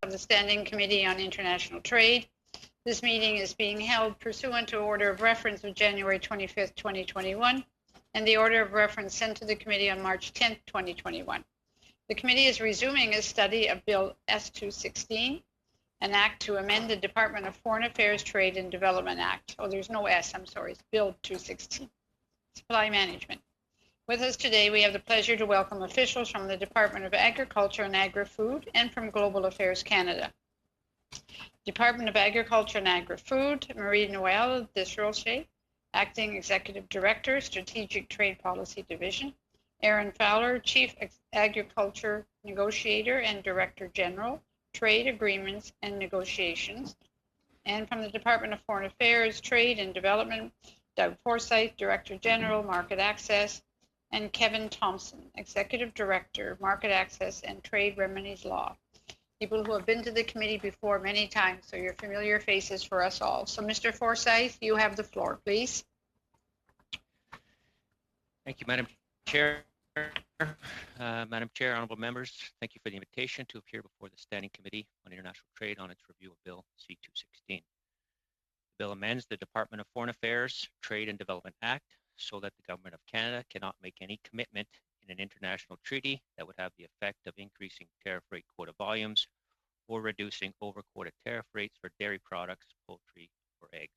of the Standing Committee on International Trade. This meeting is being held pursuant to Order of Reference of January 25th, 2021, and the Order of Reference sent to the Committee on March 10th, 2021. The Committee is resuming a study of Bill S-216, an act to amend the Department of Foreign Affairs Trade and Development Act. Oh, there's no S, I'm sorry, it's Bill 216, Supply Management. With us today, we have the pleasure to welcome officials from the Department of Agriculture and Agri-Food and from Global Affairs Canada. Department of Agriculture and Agri-Food, Marie-Noëlle Desrochers, Acting Executive Director, Strategic Trade Policy Division. Aaron Fowler, Chief Agriculture Negotiator and Director General, Trade Agreements and Negotiations. And from the Department of Foreign Affairs, Trade and Development, Doug Forsyth, Director General, Market Access, and Kevin Thompson, Executive Director, Market Access and Trade Remedies Law. People who have been to the committee before many times, so you're familiar faces for us all. So Mr. Forsyth, you have the floor, please. Thank you, Madam Chair. Madam Chair, honorable members, thank you for the invitation to appear before the Standing Committee on International Trade on its review of Bill C-216. The bill amends the Department of Foreign Affairs Trade and Development Act so that the Government of Canada cannot make any commitment in an international treaty that would have the effect of increasing tariff rate quota volumes or reducing over-quota tariff rates for dairy products, poultry, or eggs.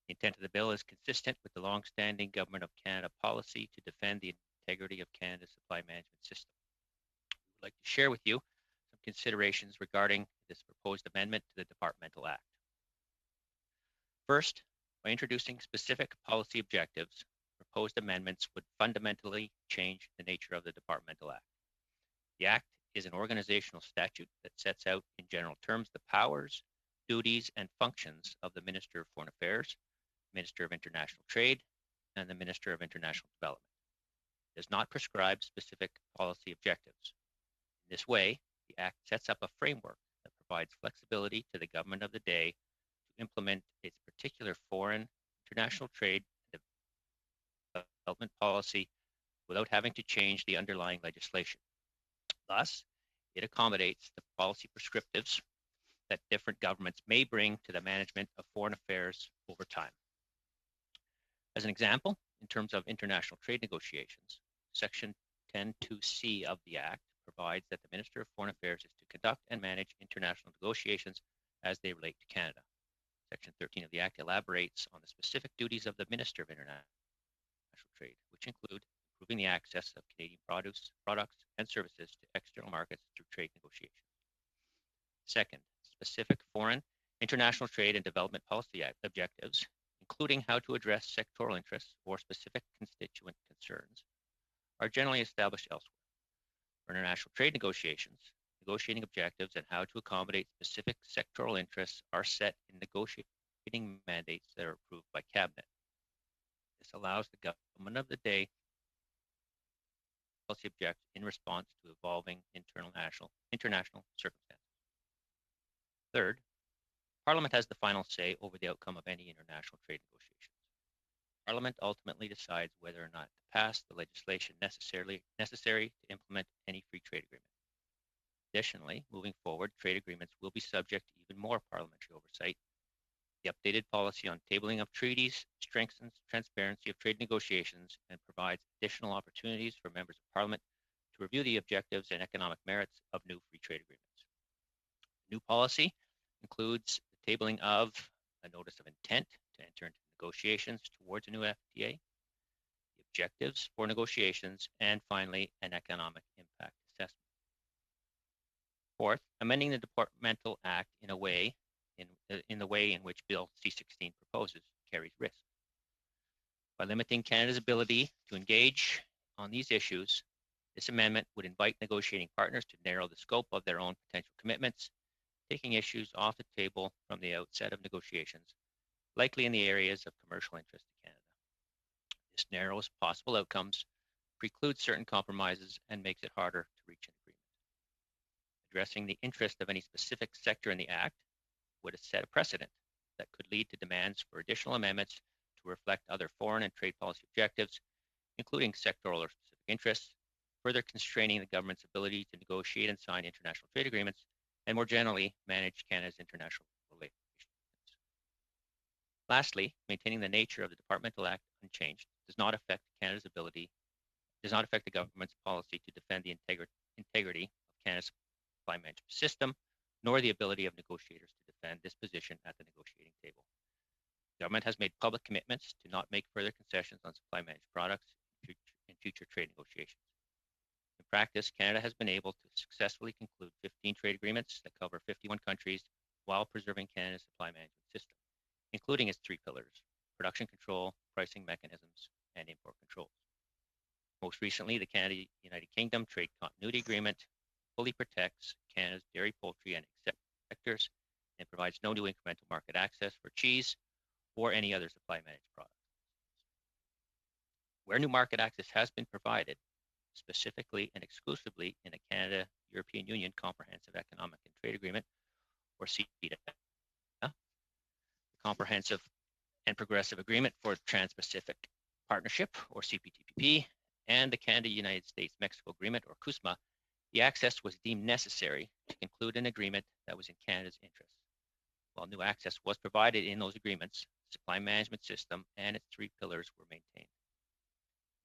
The intent of the bill is consistent with the long-standing Government of Canada policy to defend the integrity of Canada's supply management system. We would like to share with you some considerations regarding this proposed amendment to the Departmental Act. First, by introducing specific policy objectives, proposed amendments would fundamentally change the nature of the Departmental Act. The Act is an organizational statute that sets out in general terms the powers, duties, and functions of the Minister of Foreign Affairs, Minister of International Trade, and the Minister of International Development. It does not prescribe specific policy objectives. In this way, the Act sets up a framework that provides flexibility to the government of the day to implement its particular foreign, international trade, and development policy without having to change the underlying legislation. Thus, it accommodates the policy prescriptives that different governments may bring to the management of foreign affairs over time. As an example, in terms of international trade negotiations, Section 10(2)(c) of the Act provides that the Minister of Foreign Affairs is to conduct and manage international negotiations as they relate to Canada. Section 13 of the Act elaborates on the specific duties of the Minister of International Trade, which include improving the access of Canadian products and services to external markets through trade negotiations. Second, specific foreign, international trade and development policy objectives, including how to address sectoral interests or specific constituent concerns, are generally established elsewhere. For international trade negotiations, negotiating objectives and how to accommodate specific sectoral interests are set in negotiating mandates that are approved by Cabinet. This allows the government of the day policy objectives in response to evolving international circumstances. Third, Parliament has the final say over the outcome of any international trade negotiations. Parliament ultimately decides whether or not to pass the legislation necessary to implement any free trade agreement. Additionally, moving forward, trade agreements will be subject to even more parliamentary oversight. The updated policy on tabling of treaties strengthens transparency of trade negotiations and provides additional opportunities for members of Parliament to review the objectives and economic merits of new free trade agreements. The new policy includes the tabling of a notice of intent to enter into negotiations towards a new FTA, the objectives for negotiations, and finally, an economic impact assessment. Fourth, amending the Departmental Act in the way in which Bill C-16 proposes carries risk. By limiting Canada's ability to engage on these issues, this amendment would invite negotiating partners to narrow the scope of their own potential commitments, taking issues off the table from the outset of negotiations, likely in the areas of commercial interest to Canada. This narrows possible outcomes, precludes certain compromises, and makes it harder to reach an agreement. Addressing the interest of any specific sector in the Act would set a precedent that could lead to demands for additional amendments to reflect other foreign and trade policy objectives, including sectoral or specific interests, further constraining the government's ability to negotiate and sign international trade agreements and more generally manage Canada's international relations. Lastly, maintaining the nature of the Departmental Act unchanged does not affect the government's policy to defend the integrity of Canada's supply management system, nor the ability of negotiators to defend this position at the negotiating table. The government has made public commitments to not make further concessions on supply managed products in future trade negotiations. In practice, Canada has been able to successfully conclude 15 trade agreements that cover 51 countries while preserving Canada's supply management system, including its three pillars: production control, pricing mechanisms, and import controls. Most recently, the Canada-United Kingdom Trade Continuity Agreement fully protects Canada's dairy, poultry, and egg sectors and provides no new incremental market access for cheese or any other supply managed products. Where new market access has been provided, specifically and exclusively in the Canada-European Union Comprehensive Economic and Trade Agreement, or CIIT, the Comprehensive and Progressive Agreement for Trans-Pacific Partnership, or CPTPP, and the Canada-United States-Mexico Agreement, or CUSMA, the access was deemed necessary to conclude an agreement that was in Canada's interest. While new access was provided in those agreements, the supply management system and its three pillars were maintained.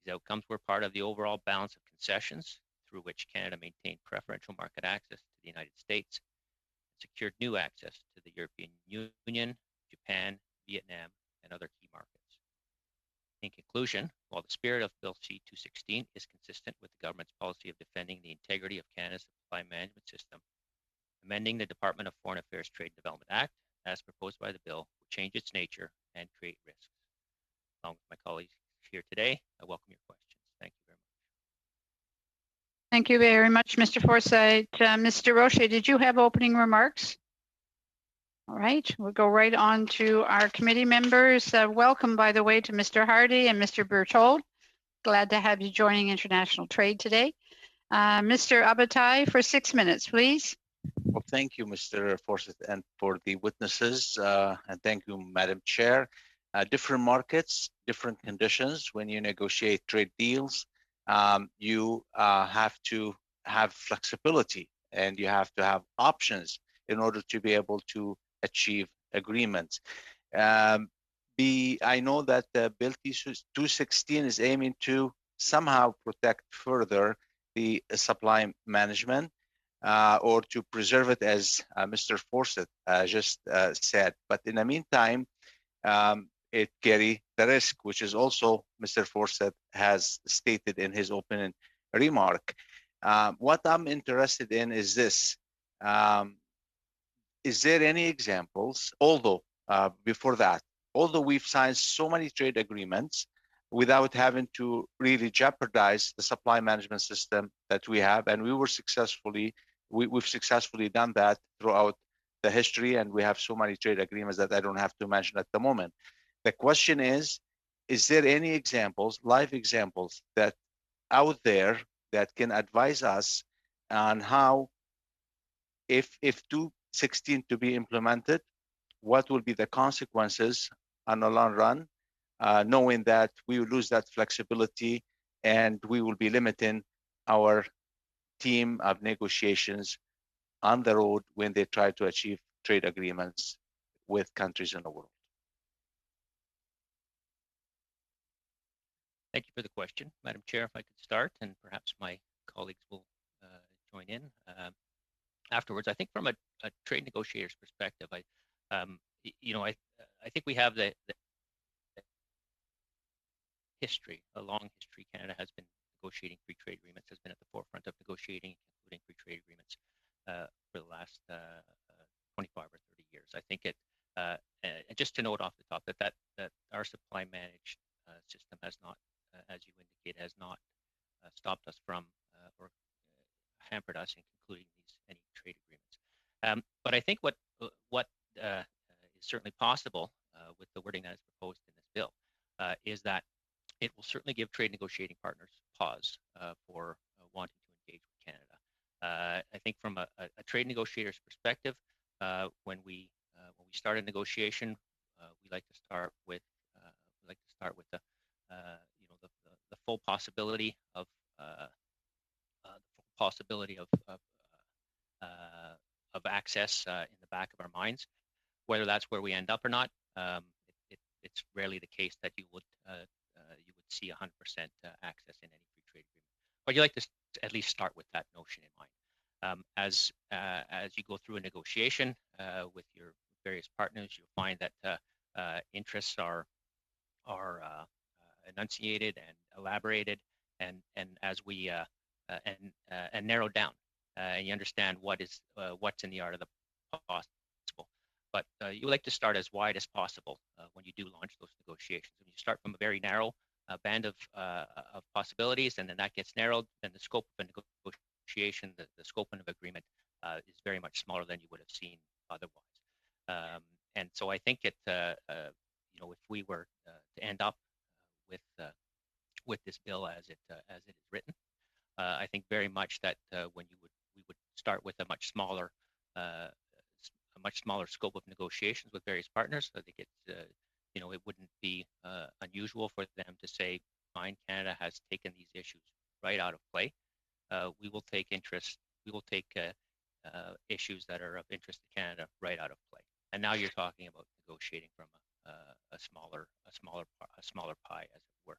These outcomes were part of the overall balance of concessions through which Canada maintained preferential market access to the United States and secured new access to the European Union, Japan, Vietnam, and other key markets. In conclusion, while the spirit of Bill C-216 is consistent with the government's policy of defending the integrity of Canada's supply management system, amending the Department of Foreign Affairs Trade and Development Act, as proposed by the bill, will change its nature and create risks. Along with my colleagues here today, I welcome your questions. Thank you very much. Thank you very much, Mr. Forsyth. Mr. Roche, did you have opening remarks? All right, we'll go right on to our committee members. Welcome, by the way, to Mr. Hardy and Mr. Berthold. Glad to have you joining International Trade today. Mr. Abatai, for 6 minutes, please. Well, thank you, Mr. Forsyth, and for the witnesses, and thank you, Madam Chair. Different markets, different conditions. When you negotiate trade deals, you have to have flexibility and you have to have options in order to be able to achieve agreements. I know that Bill T-216 is aiming to somehow protect further the supply management or to preserve it, as Mr. Forsyth just said. But in the meantime, it carries the risk, which is also Mr. Forsyth has stated in his opening remark. What I'm interested in is this. Is there any examples, although before that, although we've signed so many trade agreements without having to really jeopardize the supply management system that we have, and we've successfully done that throughout the history, and we have so many trade agreements that I don't have to mention at the moment. The question is there any examples, live examples, that out there that can advise us on how, if 216 to be implemented, what will be the consequences on the long run, knowing that we will lose that flexibility and we will be limiting our team of negotiations on the road when they try to achieve trade agreements with countries in the world. Thank you for the question, Madam Chair. If I could start, and perhaps my colleagues will join in afterwards. I think from a trade negotiator's perspective, I think we have the history, a long history. Canada has been negotiating free trade agreements, has been at the forefront of negotiating, including free trade agreements for the last 25 or 30 years. I think and just to note off the top that our supply managed system has not, as you indicate, has not stopped us from or hampered us in concluding any trade agreements. But I think what is certainly possible with the wording that is proposed in this bill is that it will certainly give trade negotiating partners pause for wanting to engage with Canada. I think from a trade negotiator's perspective, when we start a negotiation, we like to start with the full possibility of access in the back of our minds. Whether that's where we end up or not, it's rarely the case that you would see 100% access in any free trade agreement. But you like to at least start with that notion in mind. As you go through a negotiation with your various partners, you'll find that interests are enunciated and elaborated, and as we and narrowed down, and you understand what's in the art of the possible. But you like to start as wide as possible when you do launch those negotiations. When you start from a very narrow band of possibilities, and then that gets narrowed, then the scope of a negotiation, the scope of an agreement is very much smaller than you would have seen otherwise. And so I think if we were to end up with this bill as it is written, I think very much that we would start with a much smaller scope of negotiations with various partners. I think it wouldn't be unusual for them to say, fine, Canada has taken these issues right out of play. We will take issues that are of interest to Canada right out of play. And now you're talking about negotiating from a smaller pie, as it were.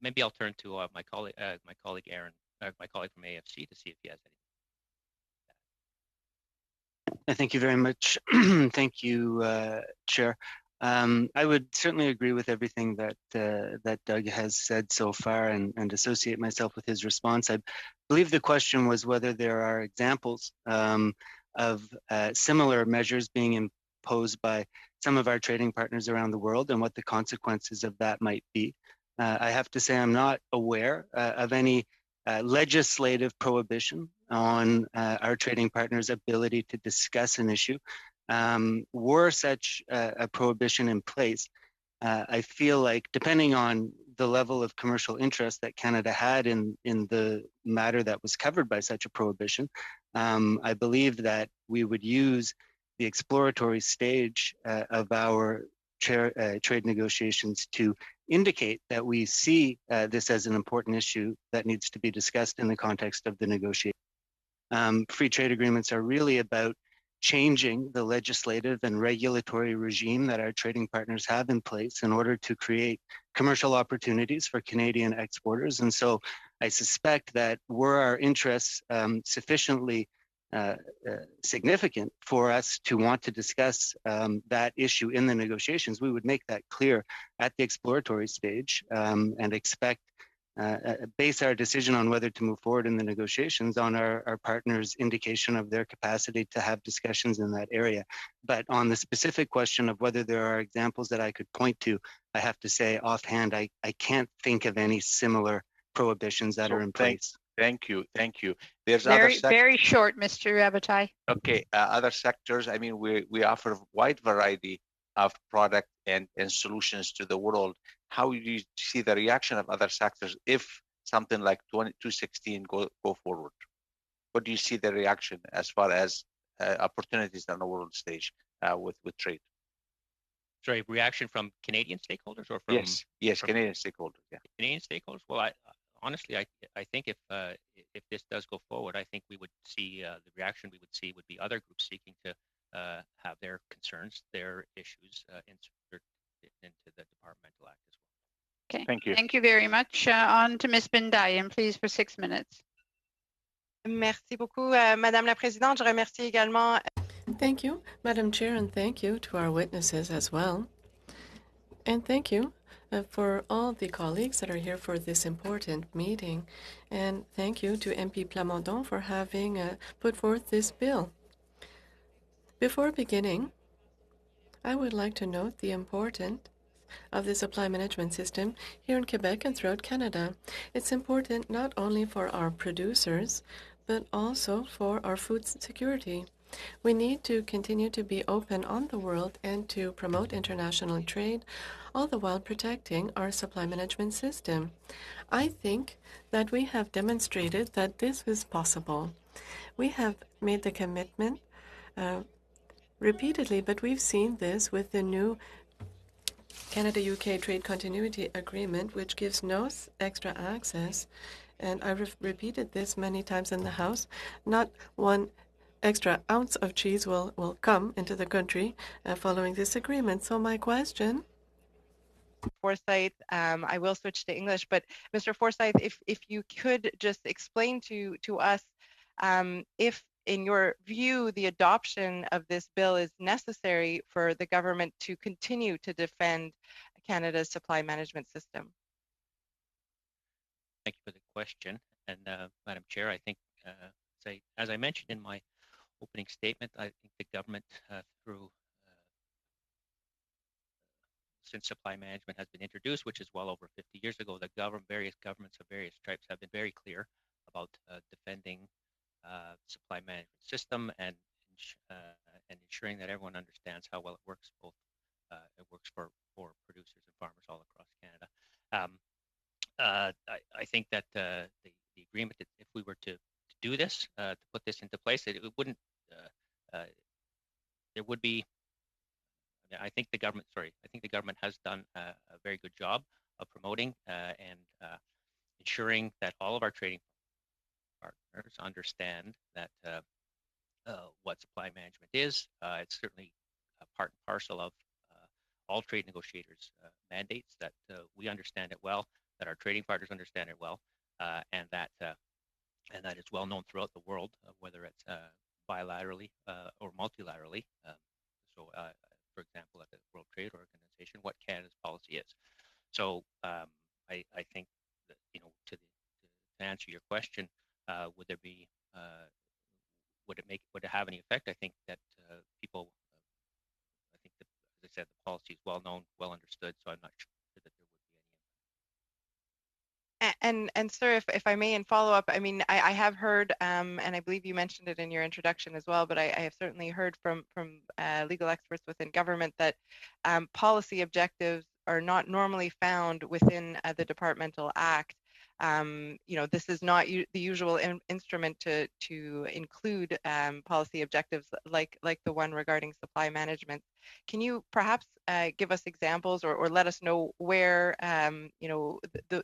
Maybe I'll turn to my colleague Aaron, my colleague from AFC, to see if he has anything. Thank you very much. Thank you, Chair. I would certainly agree with everything that Doug has said so far, and associate myself with his response. I believe the question was whether there are examples of similar measures being imposed by some of our trading partners around the world, and what the consequences of that might be. I have to say I'm not aware of any legislative prohibition on our trading partners' ability to discuss an issue. Were such a prohibition in place, I feel like, depending on the level of commercial interest that Canada had in the matter that was covered by such a prohibition, I believe that we would use the exploratory stage of our trade negotiations to indicate that we see this as an important issue that needs to be discussed in the context of the negotiation. Free trade agreements are really about changing the legislative and regulatory regime that our trading partners have in place in order to create commercial opportunities for Canadian exporters. And so I suspect that were our interests sufficiently significant for us to want to discuss that issue in the negotiations, we would make that clear at the exploratory stage and expect base our decision on whether to move forward in the negotiations on our partners' indication of their capacity to have discussions in that area. But on the specific question of whether there are examples that I could point to, I have to say offhand, I can't think of any similar prohibitions that are in place. Thank you. There's very short, Mr. Abatai. Okay, other sectors. I mean, we offer a wide variety of product and solutions to the world. How do you see the reaction of other sectors if something like 216 go forward? What do you see the reaction as far as opportunities on the world stage with trade? Sorry, reaction from Canadian stakeholders or from? Yes, from Canadian stakeholders. Yeah. Canadian stakeholders. Well, honestly, I think if this does go forward, I think we would see the reaction we would see would be other groups seeking to have their concerns, their issues inserted into the Departmental Act as well. Okay. Thank you. Thank you very much. On to Ms. Bindayan, please, for 6 minutes. Merci beaucoup, Madame la Présidente. Je remercie également. Thank you, Madam Chair, and thank you to our witnesses as well. And thank you for all the colleagues that are here for this important meeting. And thank you to MP Plamondon for having put forth this bill. Before beginning, I would like to note the importance of the supply management system here in Quebec and throughout Canada. It's important not only for our producers, but also for our food security. We need to continue to be open on the world and to promote international trade, all the while protecting our supply management system. I think that we have demonstrated that this is possible. We have made the commitment repeatedly, but we've seen this with the new Canada-UK Trade Continuity Agreement, which gives no extra access and I've repeated this many times in the House, not one extra ounce of cheese will come into the country following this agreement. So my question... Forsyth, I will switch to English, but Mr. Forsyth, if you could just explain to us if, in your view, the adoption of this bill is necessary for the government to continue to defend Canada's supply management system. Thank you for the question. And Madam Chair, I think, as I mentioned in my opening statement, I think the government since supply management has been introduced, which is well over 50 years ago, various governments of various stripes have been very clear about defending supply management system and ensuring that everyone understands how well it works. It works for producers and farmers all across Canada. I think that the agreement, that if we were to do this, to put this into place, it wouldn't. There would be. I think the government. Sorry, I think the government has done a very good job of promoting and ensuring that all of our trading partners understand that what supply management is. It's certainly a part and parcel of all trade negotiators' mandates, that we understand it well, that our trading partners understand it well, and that is well known throughout the world, whether it's bilaterally or multilaterally. For example, at the World Trade Organization, what Canada's policy is. So I think that, to answer your question, would it have any effect? I think that people. I think that, as I said, the policy is well known, well understood, so I'm not sure that there would be any impact. And sir, if I may, in follow up, I mean, I have heard, and I believe you mentioned it in your introduction as well, but I have certainly heard from legal experts within government that policy objectives are not normally found within the Departmental Act. This is not the usual instrument to include policy objectives like the one regarding supply management. Can you perhaps give us examples or let us know where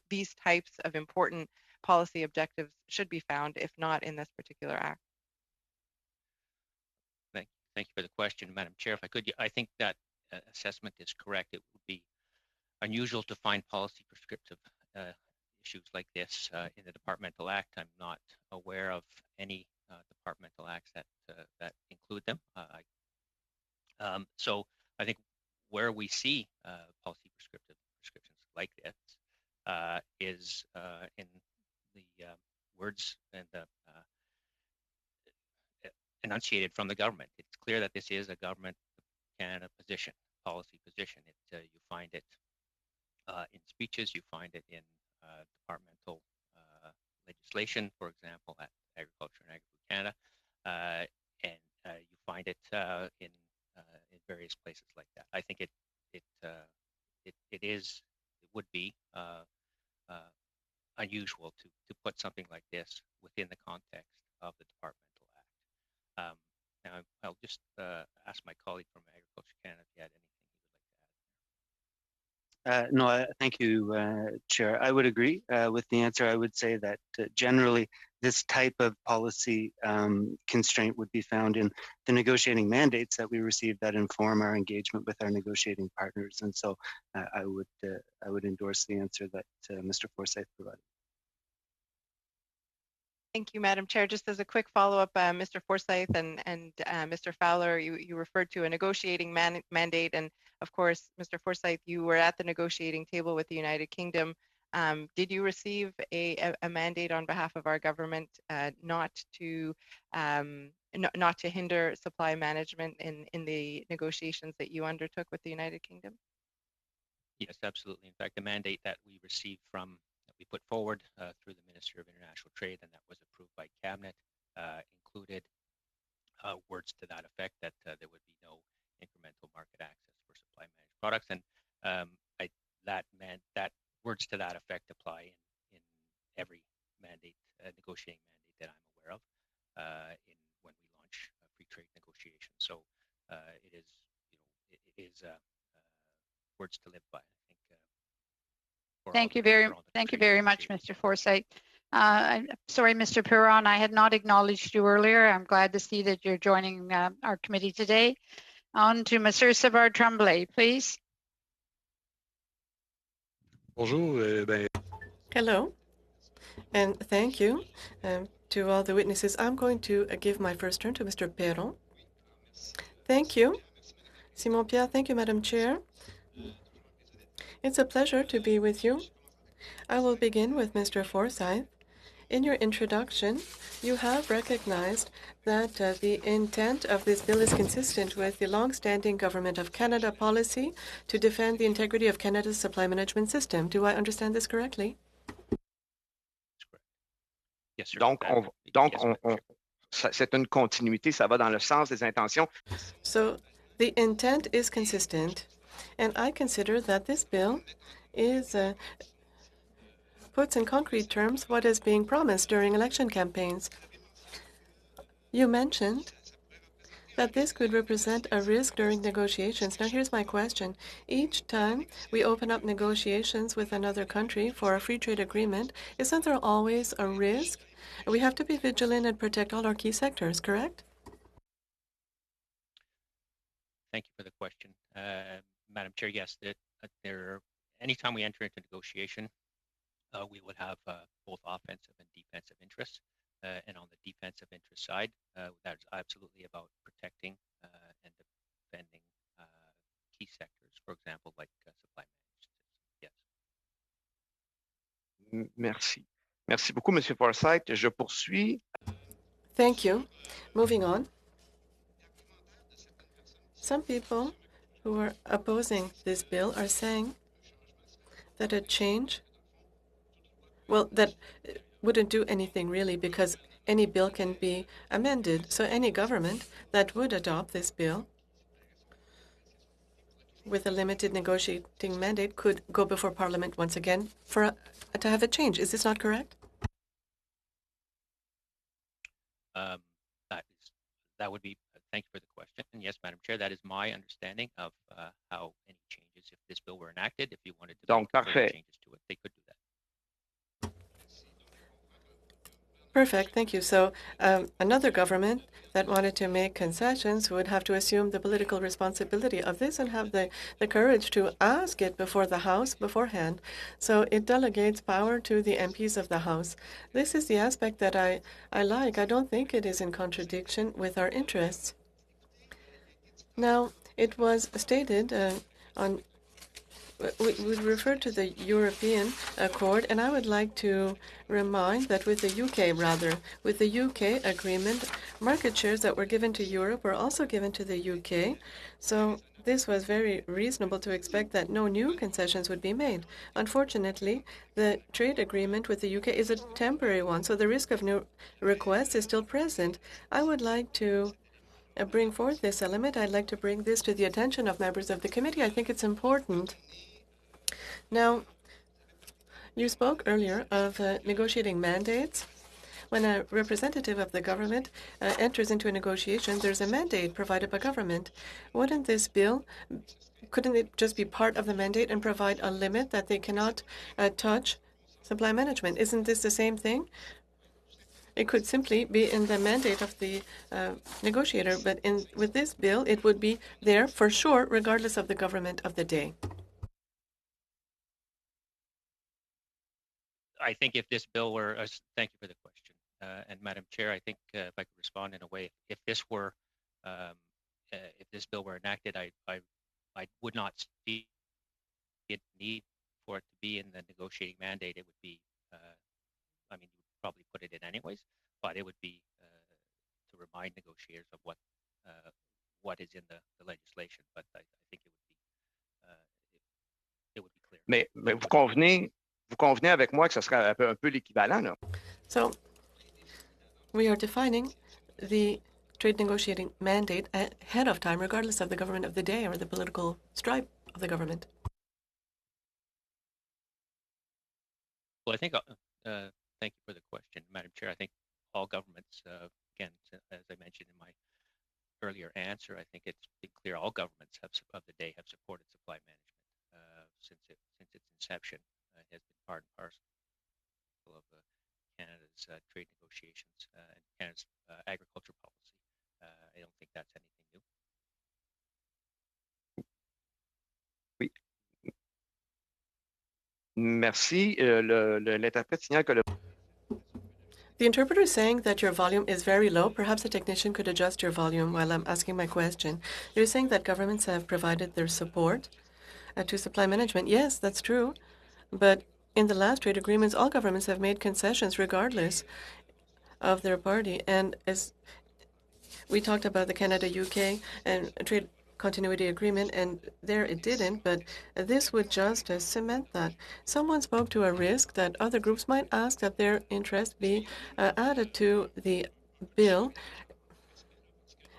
these types of important policy objectives should be found, if not in this particular act? Thank you for the question, Madam Chair. If I could, I think that assessment is correct. It would be unusual to find policy prescriptive issues like this in the Departmental Act. I'm not aware of any Departmental Acts that include them. So I think where we see policy prescriptions like this is in the words and the enunciated from the government. It's clear that this is a government of Canada position, policy position. You find it in speeches, you find it in departmental legislation, for example, at Agriculture and Agri-Food Canada, and you find it in various places like that. I think it would be unusual to put something like this within the context of the Departmental Act. Now I'll just ask my colleague from Agriculture Canada if he had anything he would like to add. No, thank you, Chair. I would agree with the answer. I would say that generally this type of policy constraint would be found in the negotiating mandates that we receive that inform our engagement with our negotiating partners. And so I would endorse the answer that Mr. Forsyth provided. Thank you, Madam Chair. Just as a quick follow-up, Mr. Forsyth and Mr. Fowler, you referred to a negotiating mandate, and of course, Mr. Forsyth, you were at the negotiating table with the United Kingdom. Did you receive a mandate on behalf of our government not to hinder supply management in the negotiations that you undertook with the United Kingdom? Yes, absolutely. In fact, the mandate that we received that we put forward through the Minister of International Trade, and that was approved by Cabinet, included words to that effect, that there would be no incremental market access for supply managed products, and that words to that effect apply in every mandate, negotiating mandate that I'm aware of, when we launch free trade negotiations. So it is words to live by, I think. Thank you very much, Mr. Forsyth. Sorry, Mr. Perron, I had not acknowledged you earlier. I'm glad to see that you're joining our committee today. On to Monsieur Savard Tremblay, please. Bonjour. Hello, and thank you to all the witnesses. I'm going to give my first turn to Mr. Perron. Thank you. Simon Pierre, thank you, Madam Chair. It's a pleasure to be with you. I will begin with Mr. Forsyth. In your introduction, you have recognized that the intent of this bill is consistent with the long-standing Government of Canada policy to defend the integrity of Canada's supply management system. Do I understand this correctly? That's correct. Yes, sir. C'est une continuité, ça va dans le sens des intentions. So the intent is consistent, and I consider that this bill is puts in concrete terms what is being promised during election campaigns. You mentioned that this could represent a risk during negotiations. Now, here's my question. Each time we open up negotiations with another country for a free trade agreement, isn't there always a risk? We have to be vigilant and protect all our key sectors, correct? Thank you for the question. Madam Chair, yes, anytime we enter into negotiation, we would have both offensive and defensive interests. And on the defensive interest side, that's absolutely about protecting and defending key sectors, for example, like supply management. Yes. Merci. Merci beaucoup, Monsieur Forsyth. Je poursuis. Thank you. Moving on. Some people who are opposing this bill are saying that a change, well, that wouldn't do anything really because any bill can be amended. So any government that would adopt this bill with a limited negotiating mandate could go before Parliament once again to have a change. Is this not correct? That would be, thank you for the question. And yes, Madam Chair, that is my understanding of how any changes, if this bill were enacted, if you wanted to make further changes to it, they could do that. Perfect, thank you. So another government that wanted to make concessions would have to assume the political responsibility of this and have the courage to ask it before the House beforehand. So it delegates power to the MPs of the House. This is the aspect that I like. I don't think it is in contradiction with our interests. Now, it was stated we refer to the European Accord, and I would like to remind that with the UK agreement, market shares that were given to Europe were also given to the UK. So this was very reasonable to expect that no new concessions would be made. Unfortunately, the trade agreement with the UK is a temporary one, so the risk of new requests is still present. I would like to bring forth this element. I'd like to bring this to the attention of members of the committee. I think it's important. Now, you spoke earlier of negotiating mandates. When a representative of the government enters into a negotiation, there's a mandate provided by government. Couldn't it just be part of the mandate and provide a limit that they cannot touch supply management? Isn't this the same thing? It could simply be in the mandate of the negotiator, but with this bill, it would be there for sure, regardless of the government of the day. I think if this bill were, thank you for the question, and Madam Chair, I think if I could respond in a way, if this bill were enacted, I would not see the need for it to be in the negotiating mandate. It would be, I mean, you would probably put it in anyways, but it would be to remind negotiators of what is in the legislation. But I think it would be clear. Mais vous convenez avec moi que ce serait un peu l'équivalent, là? So we are defining the trade negotiating mandate ahead of time, regardless of the government of the day or the political stripe of the government. Well, I think, thank you for the question, Madam Chair. I think all governments, again, as I mentioned in my earlier answer, I think it's been clear all governments of the day have supported supply management since its inception. Has been part and parcel of Canada's trade negotiations and Canada's agriculture policy. I don't think that's anything new. Merci. L'interprète signale que The interpreter is saying that your volume is very low. Perhaps a technician could adjust your volume while I'm asking my question. You're saying that governments have provided their support to supply management. Yes, that's true. But in the last trade agreements, all governments have made concessions regardless of their party. And as we talked about the Canada-UK and trade continuity agreement, and there it didn't, but this would just cement that. Someone spoke to a risk that other groups might ask that their interest be added to the bill.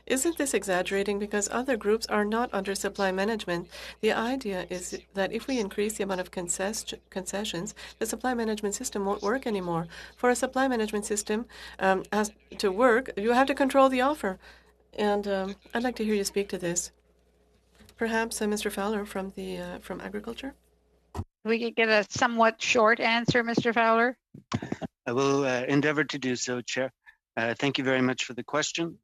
Isn't this exaggerating? Because other groups are not under supply management. The idea is that if we increase the amount of concessions, the supply management system won't work anymore. For a supply management system has to work, you have to control the offer. And I'd like to hear you speak to this. Perhaps Mr. Fowler from Agriculture? We could get a somewhat short answer, Mr. Fowler. I will endeavor to do so, Chair. Thank you very much for the question.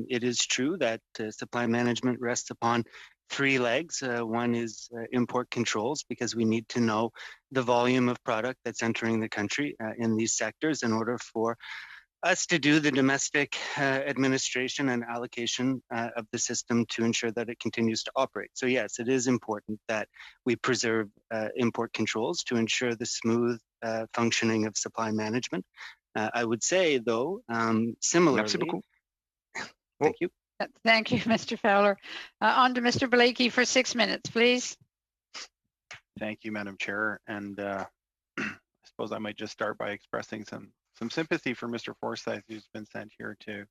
It is true that supply management rests upon three legs. One is import controls, because we need to know the volume of product that's entering the country in these sectors in order for us to do the domestic administration and allocation of the system to ensure that it continues to operate. So yes, it is important that we preserve import controls to ensure the smooth functioning of supply management. I would say, though, similarly. Merci beaucoup. Thank you. Thank you, Mr. Fowler. On to Mr. Blakey for 6 minutes, please. Thank you, Madam Chair. And I suppose I might just start by expressing some sympathy for Mr. Forsyth, who's been sent here to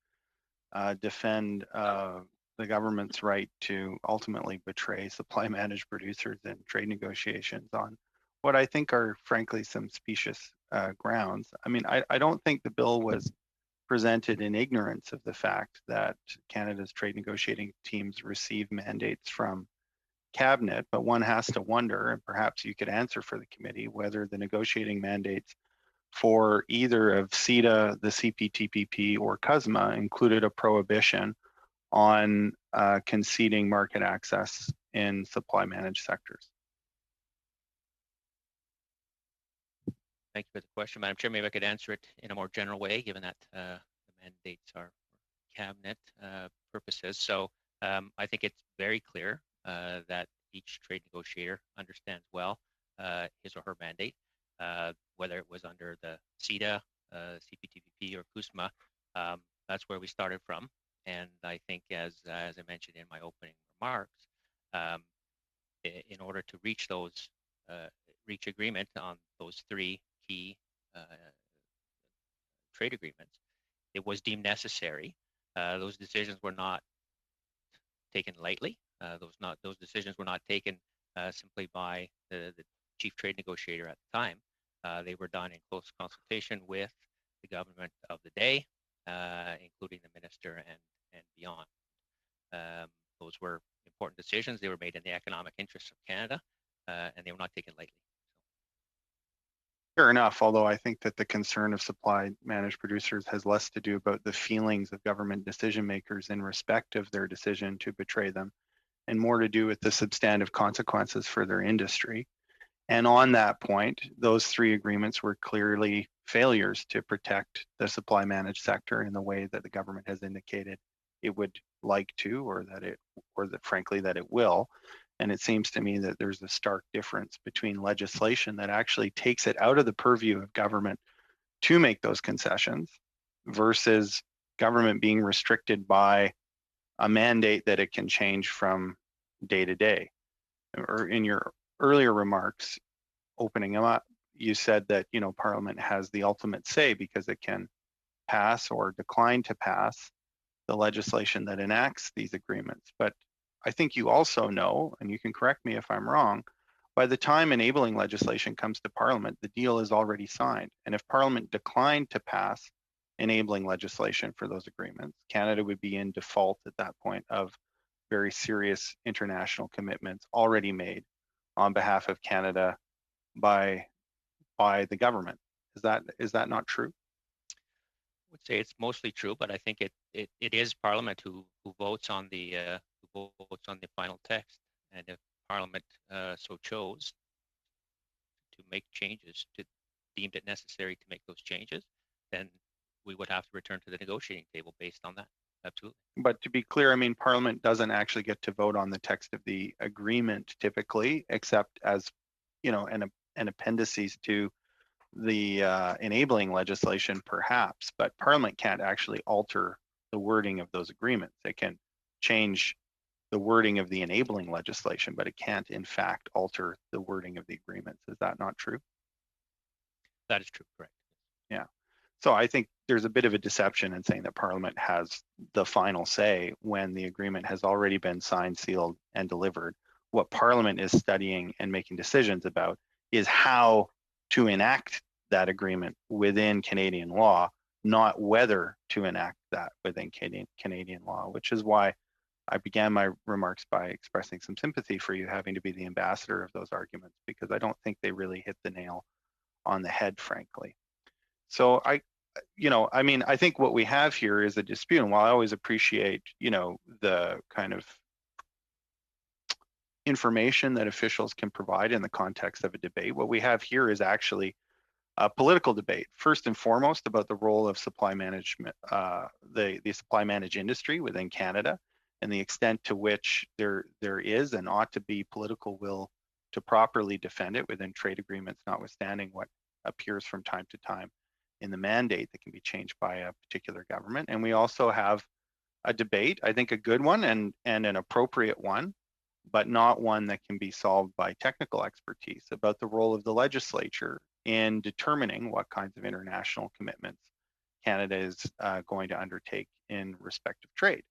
defend the government's right to ultimately betray supply managed producers in trade negotiations on what I think are frankly some specious grounds. I mean, I don't think the bill was presented in ignorance of the fact that Canada's trade negotiating teams receive mandates from Cabinet, but one has to wonder, and perhaps you could answer for the committee, whether the negotiating mandates for either of CITA, the CPTPP, or CUSMA included a prohibition on conceding market access in supply managed sectors. Thank you for the question, Madam Chair. Maybe I could answer it in a more general way, given that the mandates are for cabinet purposes. So I think it's very clear that each trade negotiator understands well his or her mandate, whether it was under the CITA, CPTPP, or CUSMA. That's where we started from. And I think, as I mentioned in my opening remarks, in order to reach agreement on those three key trade agreements, it was deemed necessary. Those decisions were not taken lightly. Those decisions were not taken simply by the chief trade negotiator at the time. They were done in close consultation with the government of the day, including the minister and beyond. Those were important decisions. They were made in the economic interests of Canada, and they were not taken lightly. Fair enough, although I think that the concern of supply managed producers has less to do about the feelings of government decision makers in respect of their decision to betray them, and more to do with the substantive consequences for their industry. And on that point, those three agreements were clearly failures to protect the supply managed sector in the way that the government has indicated it would like to, or that frankly that it will. And it seems to me that there's a stark difference between legislation that actually takes it out of the purview of government to make those concessions versus government being restricted by a mandate that it can change from day to day. Or in your earlier remarks, opening them up, you said that, you know, Parliament has the ultimate say because it can pass or decline to pass the legislation that enacts these agreements. But I think you also know, and you can correct me if I'm wrong, by the time enabling legislation comes to Parliament, the deal is already signed. And if Parliament declined to pass enabling legislation for those agreements, Canada would be in default at that point of very serious international commitments already made on behalf of Canada by the government. Is that not true? would say it's mostly true, but I think it is Parliament who votes on the final text, and if Parliament so chose to make changes, to deemed it necessary to make those changes, then we would have to return to the negotiating table based on that. Absolutely. But to be clear, I mean, Parliament doesn't actually get to vote on the text of the agreement typically, except as, you know, an appendices to the enabling legislation, perhaps. But Parliament can't actually alter the wording of those agreements. It can change the wording of the enabling legislation, but it can't, in fact, alter the wording of the agreements. Is that not true? That is true, correct. Yeah. So I think there's a bit of a deception in saying that Parliament has the final say when the agreement has already been signed, sealed, and delivered. What Parliament is studying and making decisions about is how to enact that agreement within Canadian law, not whether to enact that within Canadian law, which is why I began my remarks by expressing some sympathy for you having to be the ambassador of those arguments, because I don't think they really hit the nail on the head, frankly. So I mean, I think what we have here is a dispute. And while I always appreciate, you know, the kind of information that officials can provide in the context of a debate, what we have here is actually a political debate, first and foremost about the role of supply management, the supply managed industry within Canada, and the extent to which there is and ought to be political will to properly defend it within trade agreements, notwithstanding what appears from time to time in the mandate that can be changed by a particular government. And we also have a debate, I think a good one and an appropriate one, but not one that can be solved by technical expertise, about the role of the legislature in determining what kinds of international commitments Canada is going to undertake in respect of trade.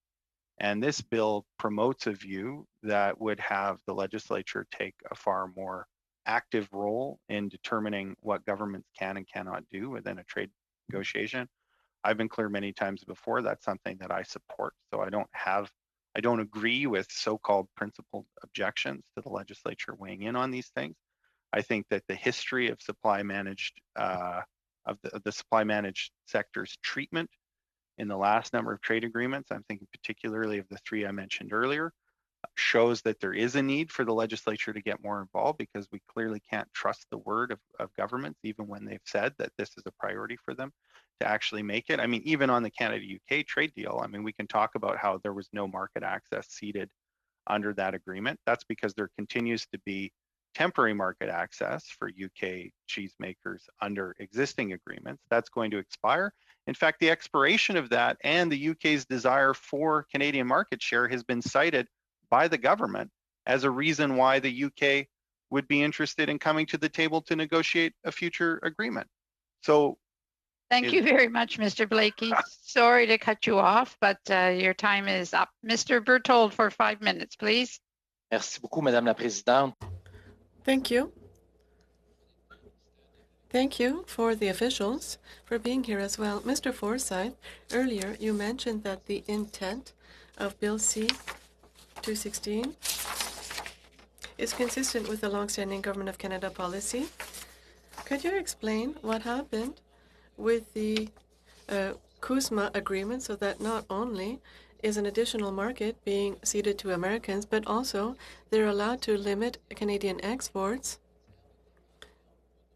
And this bill promotes a view that would have the legislature take a far more active role in determining what governments can and cannot do within a trade negotiation. I've been clear many times before, that's something that I support. So I don't agree with so-called principled objections to the legislature weighing in on these things. I think that the history of supply managed of the supply managed sector's treatment in the last number of trade agreements, I'm thinking particularly of the three I mentioned earlier, shows that there is a need for the legislature to get more involved, because we clearly can't trust the word of governments, even when they've said that this is a priority for them, to actually make it. I mean, even on the Canada-UK trade deal, I mean, we can talk about how there was no market access ceded under that agreement. That's because there continues to be temporary market access for UK cheese makers under existing agreements. That's going to expire. In fact, the expiration of that and the UK's desire for Canadian market share has been cited by the government as a reason why the UK would be interested in coming to the table to negotiate a future agreement. So thank you very much, Mr. Blakey. Sorry to cut you off, but your time is up. Mr. Berthold for 5 minutes, please. Merci beaucoup, Madame la Présidente. Thank you. Thank you for the officials for being here as well. Mr. Forsyth, earlier you mentioned that the intent of Bill C-216 is consistent with the long-standing Government of Canada policy. Could you explain what happened with the CUSMA agreement, so that not only is an additional market being ceded to Americans, but also they're allowed to limit Canadian exports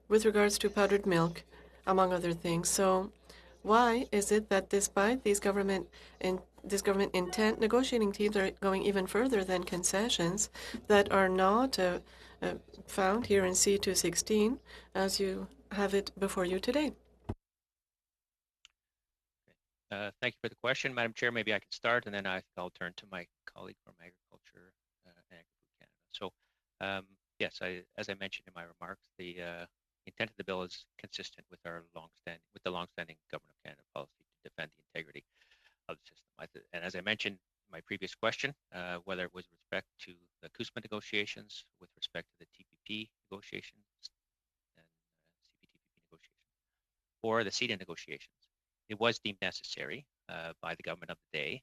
with regards to powdered milk, among other things. So why is it that despite this government intent, negotiating teams are going even further than concessions that are not found here in C-216 as you have it before you today? Thank you for the question, Madam Chair. Maybe I can start, and then I'll turn to my colleague from Agriculture and Agri-Food Canada. So, yes, as I mentioned in my remarks, the intent of the bill is consistent with the long-standing Government of Canada policy to defend the integrity of the system. And as I mentioned in my previous question, whether it was with respect to the CUSMA negotiations, with respect to the TPP negotiations, and CPTPP negotiations, or the CETA negotiations, it was deemed necessary by the government of the day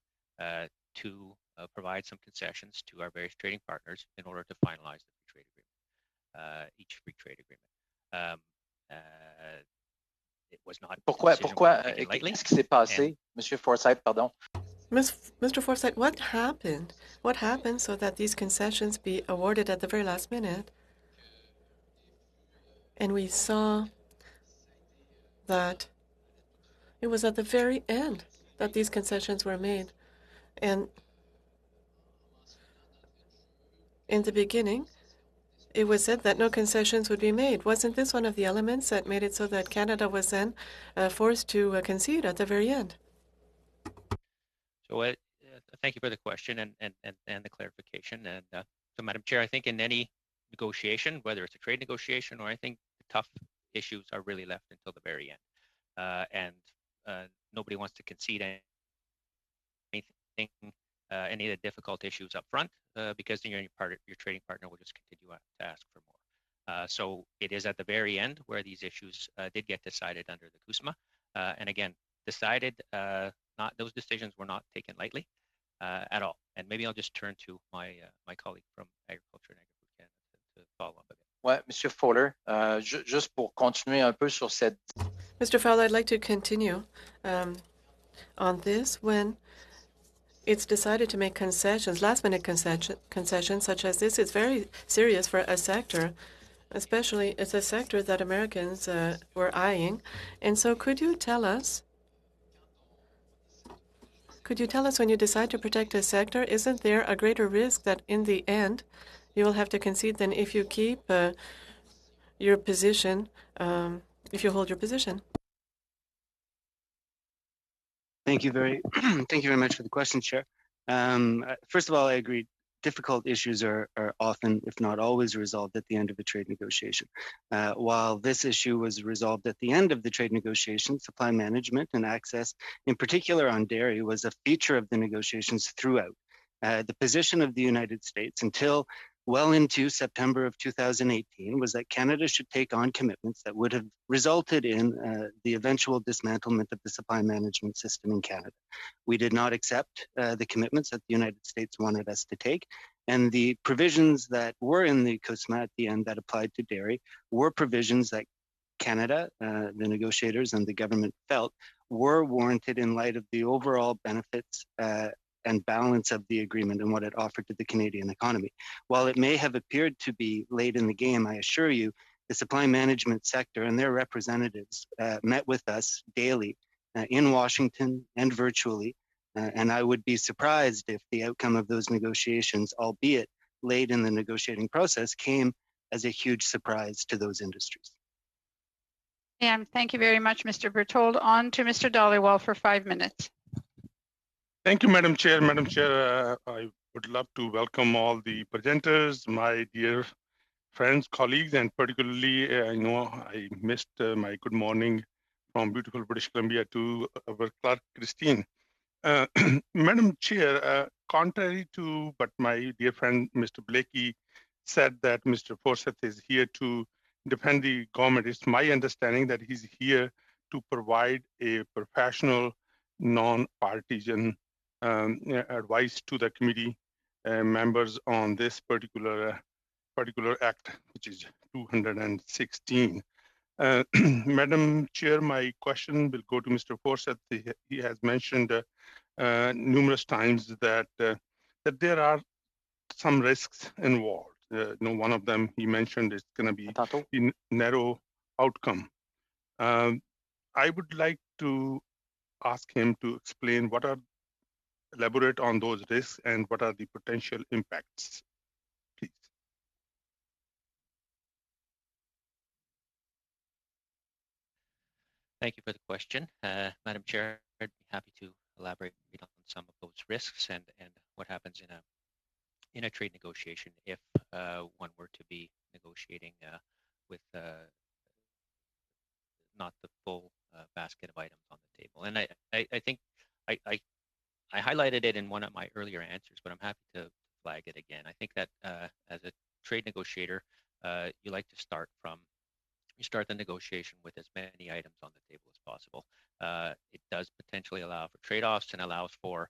to provide some concessions to our various trading partners in order to finalize the free trade agreement, each free trade agreement. it was not. Pourquoi, qu'est-ce qui s'est passé, Monsieur Forsyth, pardon? Mr. Forsyth, what happened? What happened so that these concessions be awarded at the very last minute? And we saw that it was at the very end that these concessions were made. And in the beginning, it was said that no concessions would be made. Wasn't this one of the elements that made it so that Canada was then forced to concede at the very end? So thank you for the question and the clarification. And so, Madam Chair, I think in any negotiation, whether it's a trade negotiation or I think the tough issues are really left until the very end. And nobody wants to concede anything, any of the difficult issues up front, because then your trading partner will just continue to ask for more. So it is at the very end where these issues did get decided under the CUSMA. And again, decided, those decisions were not taken lightly at all. And maybe I'll just turn to my colleague from Agriculture and Agri-Food Canada to follow up a bit. Ouais, Monsieur Fowler, juste pour continuer un peu sur cette. Mr. Fowler, I'd like to continue on this. When it's decided to make concessions, last-minute concessions such as this, it's very serious for a sector, especially it's a sector that Americans were eyeing. And so could you tell us when you decide to protect a sector, isn't there a greater risk that in the end you will have to concede than if you keep your position, if you hold your position? Thank you very much for the question, Chair. First of all, I agree. Difficult issues are often, if not always, resolved at the end of a trade negotiation. While this issue was resolved at the end of the trade negotiation, supply management and access, in particular on dairy, was a feature of the negotiations throughout. The position of the United States until well into September of 2018 was that Canada should take on commitments that would have resulted in the eventual dismantlement of the supply management system in Canada. We did not accept the commitments that the United States wanted us to take, and the provisions that were in the CUSMA at the end that applied to dairy were provisions that Canada, the negotiators and the government felt were warranted in light of the overall benefits and balance of the agreement and what it offered to the Canadian economy. While it may have appeared to be late in the game, I assure you, the supply management sector and their representatives met with us daily in Washington and virtually, and I would be surprised if the outcome of those negotiations, albeit late in the negotiating process, came as a huge surprise to those industries. And thank you very much, Mr. Berthold. On to Mr. Dhaliwal for 5 minutes. Thank you, Madam Chair. Madam Chair, I would love to welcome all the presenters, my dear friends, colleagues, and particularly, I missed my good morning from beautiful British Columbia to our clerk, Christine. Madam Chair, contrary to what my dear friend, Mr. Blakey, said that Mr. Forsyth is here to defend the government, it's my understanding that he's here to provide a professional, non-partisan advice to the committee members on this particular act, which is 216. Madam Chair, my question will go to Mr. Forsyth. He has mentioned numerous times that there are some risks involved. One of them he mentioned is going to be in narrow outcome. I would like to ask him to explain elaborate on those risks and what are the potential impacts, please. Thank you for the question. Madam Chair, I'd be happy to elaborate on some of those risks and what happens in a trade negotiation if one were to be negotiating with not the full basket of items on the table. And I think I highlighted it in one of my earlier answers, but I'm happy to flag it again. I think that as a trade negotiator, you like to start the negotiation with as many items on the table as possible. It does potentially allow for trade-offs and allows for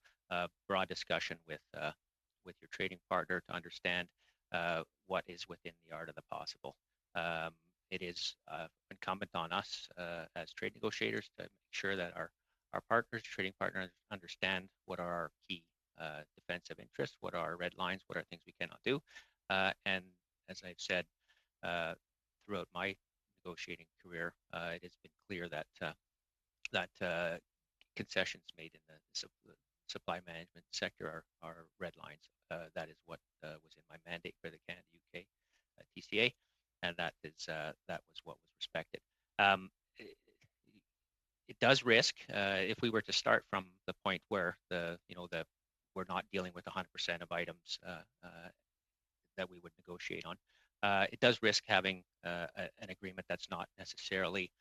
broad discussion with your trading partner to understand what is within the art of the possible. it is incumbent on us as trade negotiators to make sure that our partners, trading partners, understand what are our key defensive interests, what are our red lines, what are things we cannot do. And as I've said throughout my negotiating career, it has been clear that concessions made in the supply management sector are red lines. That is what was in my mandate for the Canada-UK TCA, and that was what was respected. It does risk if we were to start from the point where we're not dealing with 100% of items that we would negotiate on. It does risk having an agreement that's not necessarily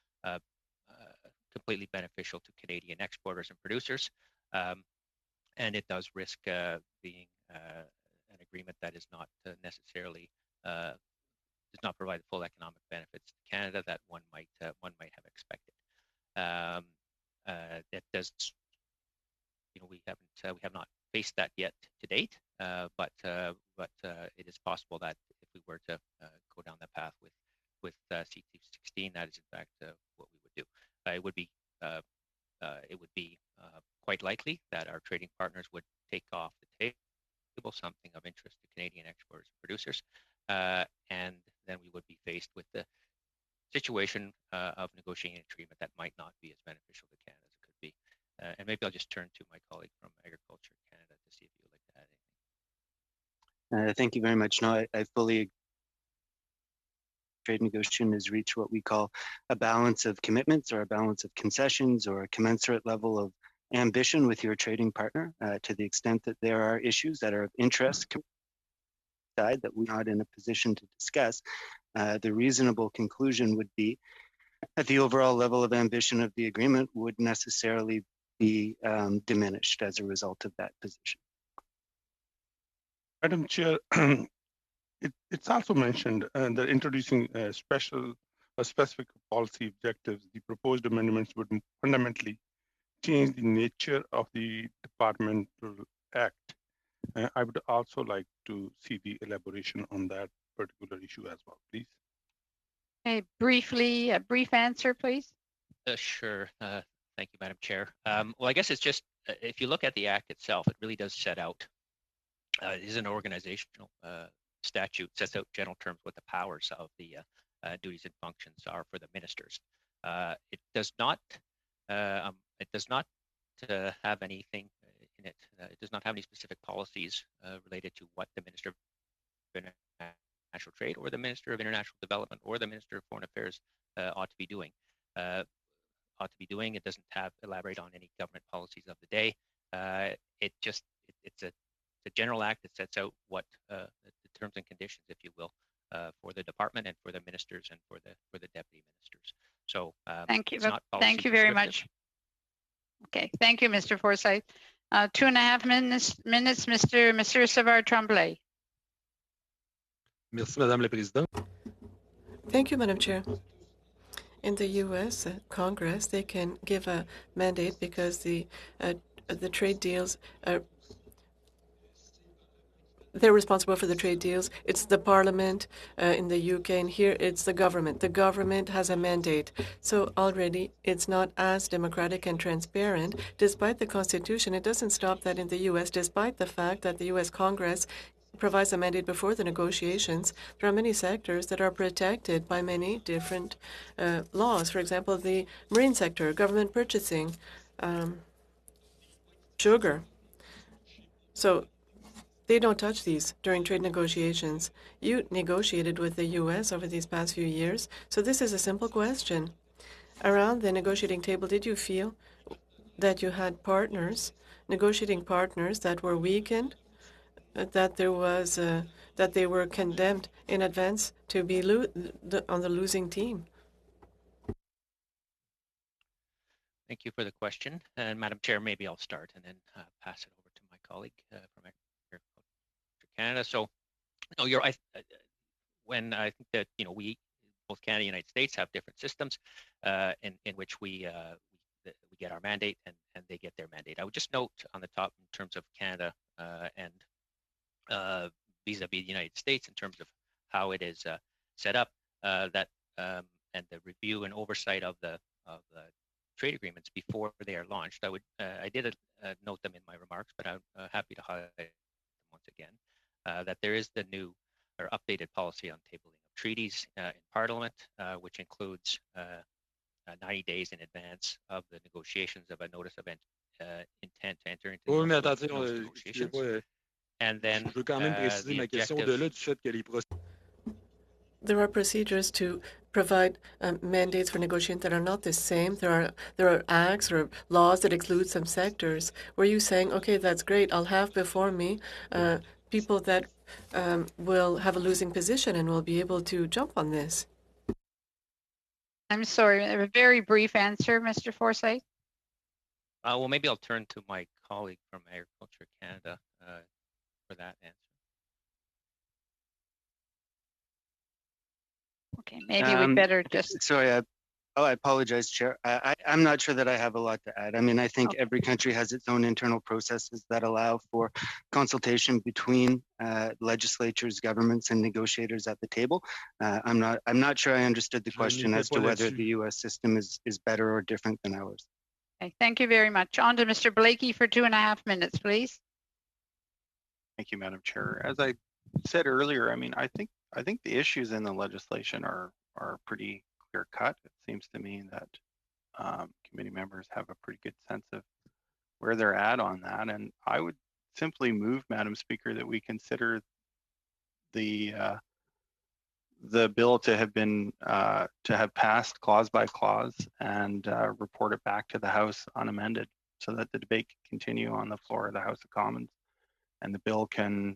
completely beneficial to Canadian exporters and producers, and it does risk being an agreement that is not necessarily does not provide the full economic benefits to Canada that one might have expected. That does, we have not faced that yet to date, but it is possible that if we were to go down that path with CIIT 16, that is in fact what we would do. It would be quite likely that our trading partners would take off the table something of interest to Canadian exporters and producers, and then we would be faced with the situation of negotiating a treatment that might not be as beneficial to Canada as it could be. And maybe I'll just turn to my colleague from Agriculture Canada to see if you would like to add anything. Thank you very much. No, I fully agree. Trade negotiation has reached what we call a balance of commitments or a balance of concessions or a commensurate level of ambition with your trading partner to the extent that there are issues that are of interest that we're not in a position to discuss. The reasonable conclusion would be that the overall level of ambition of the agreement would necessarily be diminished as a result of that position. Madam Chair, it's also mentioned that introducing specific policy objectives, the proposed amendments would fundamentally change the nature of the departmental act. I would also like to see the elaboration on that particular issue as well, please. Okay, briefly, a brief answer, please. Sure. Thank you, Madam Chair. Well, I guess it's just, if you look at the Act itself, it really does set out, it is an organizational statute, sets out general terms what the powers of the duties and functions are for the ministers. It does not have anything in it. It does not have any specific policies related to what the Minister of International Trade or the Minister of International Development or the Minister of Foreign Affairs ought to be doing. It doesn't elaborate on any government policies of the day. It's a general act that sets out what the terms and conditions, if you will, for the department and for the ministers and for the deputy ministers. So thank you. Thank you very much. Okay, thank you, Mr. Forsyth. 2.5 minutes, Monsieur Savard Tremblay. Merci, Madame la Présidente. Thank you, Madam Chair. In the U.S. Congress, they can give a mandate because the trade deals they're responsible for the trade deals. It's the Parliament in the UK, and here it's the government. The government has a mandate. So already it's not as democratic and transparent. Despite the Constitution, it doesn't stop that in the U.S., despite the fact that the U.S. Congress provides a mandate before the negotiations. There are many sectors that are protected by many different laws. For example, the marine sector, government purchasing, sugar. So they don't touch these during trade negotiations. You negotiated with the U.S. over these past few years. So this is a simple question. Around the negotiating table, did you feel that you had partners, negotiating partners that were weakened, that they were condemned in advance to be on the losing team? Thank you for the question. And Madam Chair, maybe I'll start and then pass it over to my colleague from Agriculture Canada. So, no, you're right. When I think that we, both Canada and the United States, have different systems in which we get our mandate and they get their mandate. I would just note on the top in terms of Canada and vis-a-vis the United States in terms of how it is set up that and the review and oversight of the trade agreements before they are launched. I did note them in my remarks, but I'm happy to highlight them once again, that there is the new or updated policy on tabling of treaties in Parliament, which includes 90 days in advance of the negotiations of a notice of intent to enter into Oui, mais those attendez, negotiations. excusez-moi, And then je veux quand même préciser the ma question objective. au-delà du fait que les There are procedures to provide mandates for negotiation that are not the same. There are acts or laws that exclude some sectors. Were you saying, okay, that's great, I'll have before me people that will have a losing position and will be able to jump on this? I'm sorry, a very brief answer, Mr. Forsyth. Well, maybe I'll turn to my colleague from Agriculture Canada for that answer. Okay, maybe we better just. Sorry, I apologize, Chair. I'm not sure that I have a lot to add. I mean, I think every country has its own internal processes that allow for consultation between legislatures, governments, and negotiators at the table. I'm not sure I understood the question as to whether the U.S. system is better or different than ours. Okay, thank you very much. On to Mr. Blakey for 2.5 minutes, please. Thank you, Madam Chair. As I said earlier, I mean, I think the issues in the legislation are pretty clear cut. It seems to me that committee members have a pretty good sense of where they're at on that. And I would simply move, Madam Speaker, that we consider the bill to have passed clause by clause and report it back to the House unamended, so that the debate can continue on the floor of the House of Commons, and the bill can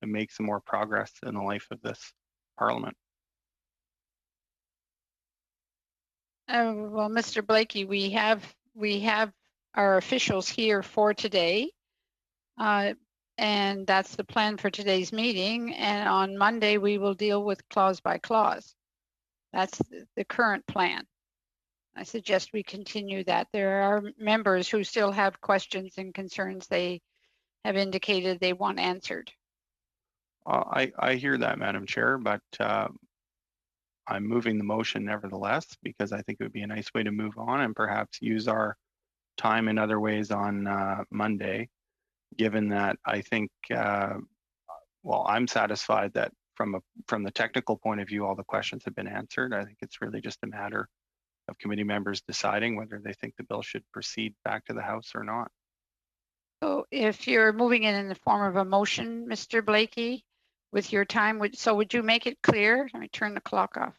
make some more progress in the life of this Parliament. Well, Mr. Blakey, we have our officials here for today, and that's the plan for today's meeting. And on Monday, we will deal with clause by clause. That's the current plan. I suggest we continue that. There are members who still have questions and concerns they have indicated they want answered. I hear that, Madam Chair, but I'm moving the motion nevertheless, because I think it would be a nice way to move on and perhaps use our time in other ways on Monday, given that I think, well, I'm satisfied that from the technical point of view, all the questions have been answered. I think it's really just a matter of committee members deciding whether they think the bill should proceed back to the House or not. So if you're moving it in the form of a motion, Mr. Blakey, with your time, would you make it clear? Let me turn the clock off.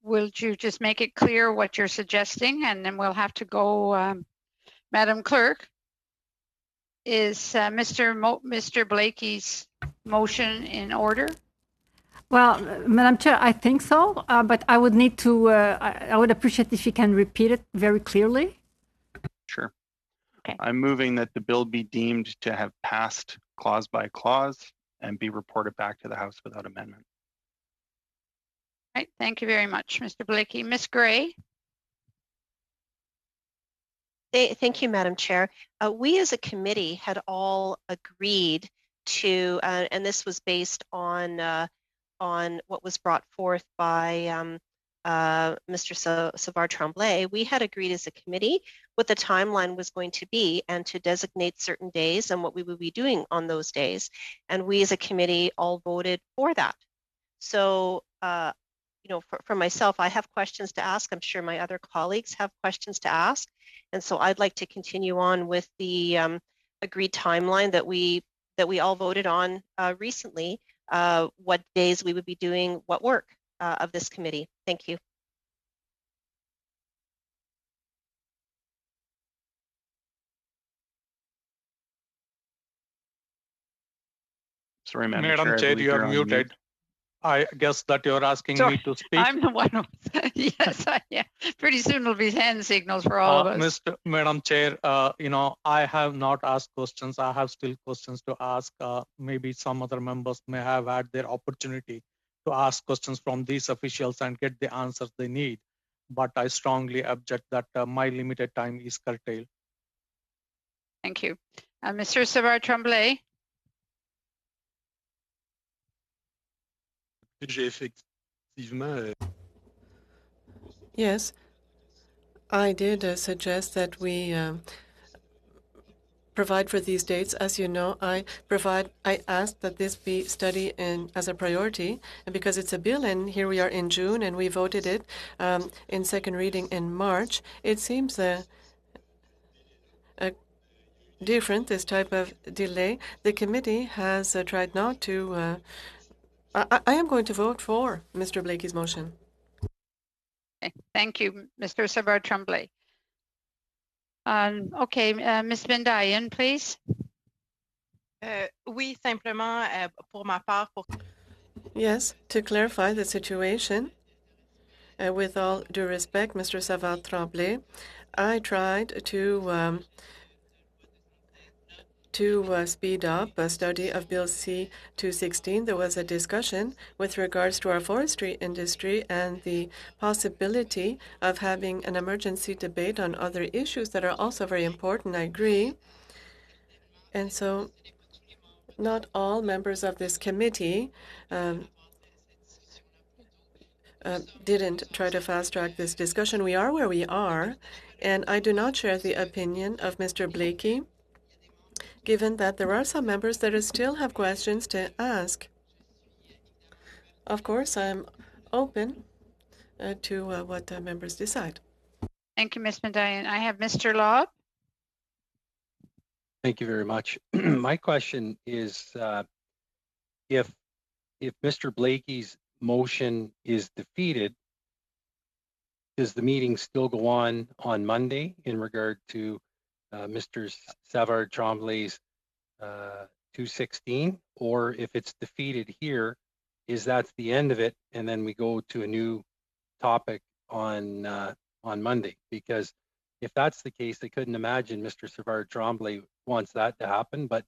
Will you just make it clear what you're suggesting, and then we'll have to go. Madam Clerk, is Mr. Blakey's motion in order? Well, Madam Chair, I think so, but I would need to. I would appreciate if you can repeat it very clearly. Sure. Okay. I'm moving that the bill be deemed to have passed clause by clause and be reported back to the House without amendment. Right. Thank you very much, Mr. Blakey. Ms. Gray. Thank you, Madam Chair. We as a committee had all agreed to, and this was based on what was brought forth by Mr. Savard-Tremblay. We had agreed as a committee what the timeline was going to be and to designate certain days and what we would be doing on those days. And we as a committee all voted for that. So, you know, for myself, I have questions to ask. I'm sure my other colleagues have questions to ask. And so I'd like to continue on with the agreed timeline that we all voted on recently, what days we would be doing what work of this committee. Thank you. Sorry, Madam Chair, you are muted. I guess that you're asking me to speak. I'm the one who, yes, yeah. Pretty soon it'll be hand signals for all of us. Madam Chair, you know, I have not asked questions. I have still questions to ask. Maybe some other members may have had their opportunity to ask questions from these officials and get the answers they need. But I strongly object that my limited time is curtailed. Thank you. Mr. Savard-Tremblay. J'ai effectivement Yes, I did suggest that we provide for these dates. As you know, I asked that this be studied as a priority, and because it's a bill, and here we are in June, and we voted it in second reading in March, it seems different, this type of delay. The committee has tried not to. I am going to vote for Mr. Blakey's motion. Okay, thank you, Mr. Savard-Tremblay. Okay, Ms. Bendayan, please. Oui, simplement pour ma part. Yes, to clarify the situation, with all due respect, Mr. Savard-Tremblay, I tried to speed up a study of Bill C-216. There was a discussion with regards to our forestry industry and the possibility of having an emergency debate on other issues that are also very important. I agree. And so not all members of this committee didn't try to fast-track this discussion. We are where we are, and I do not share the opinion of Mr. Blakey, given that there are some members that still have questions to ask. Of course, I'm open to what members decide. Thank you, Ms. Bendayan. I have Mr. Lobb. Thank you very much. My question is, if Mr. Blakey's motion is defeated, does the meeting still go on Monday in regard to Mr. Savard-Tremblay's 216, or if it's defeated here, is that the end of it, and then we go to a new topic on Monday? Because if that's the case, I couldn't imagine Mr. Savard-Tremblay wants that to happen. But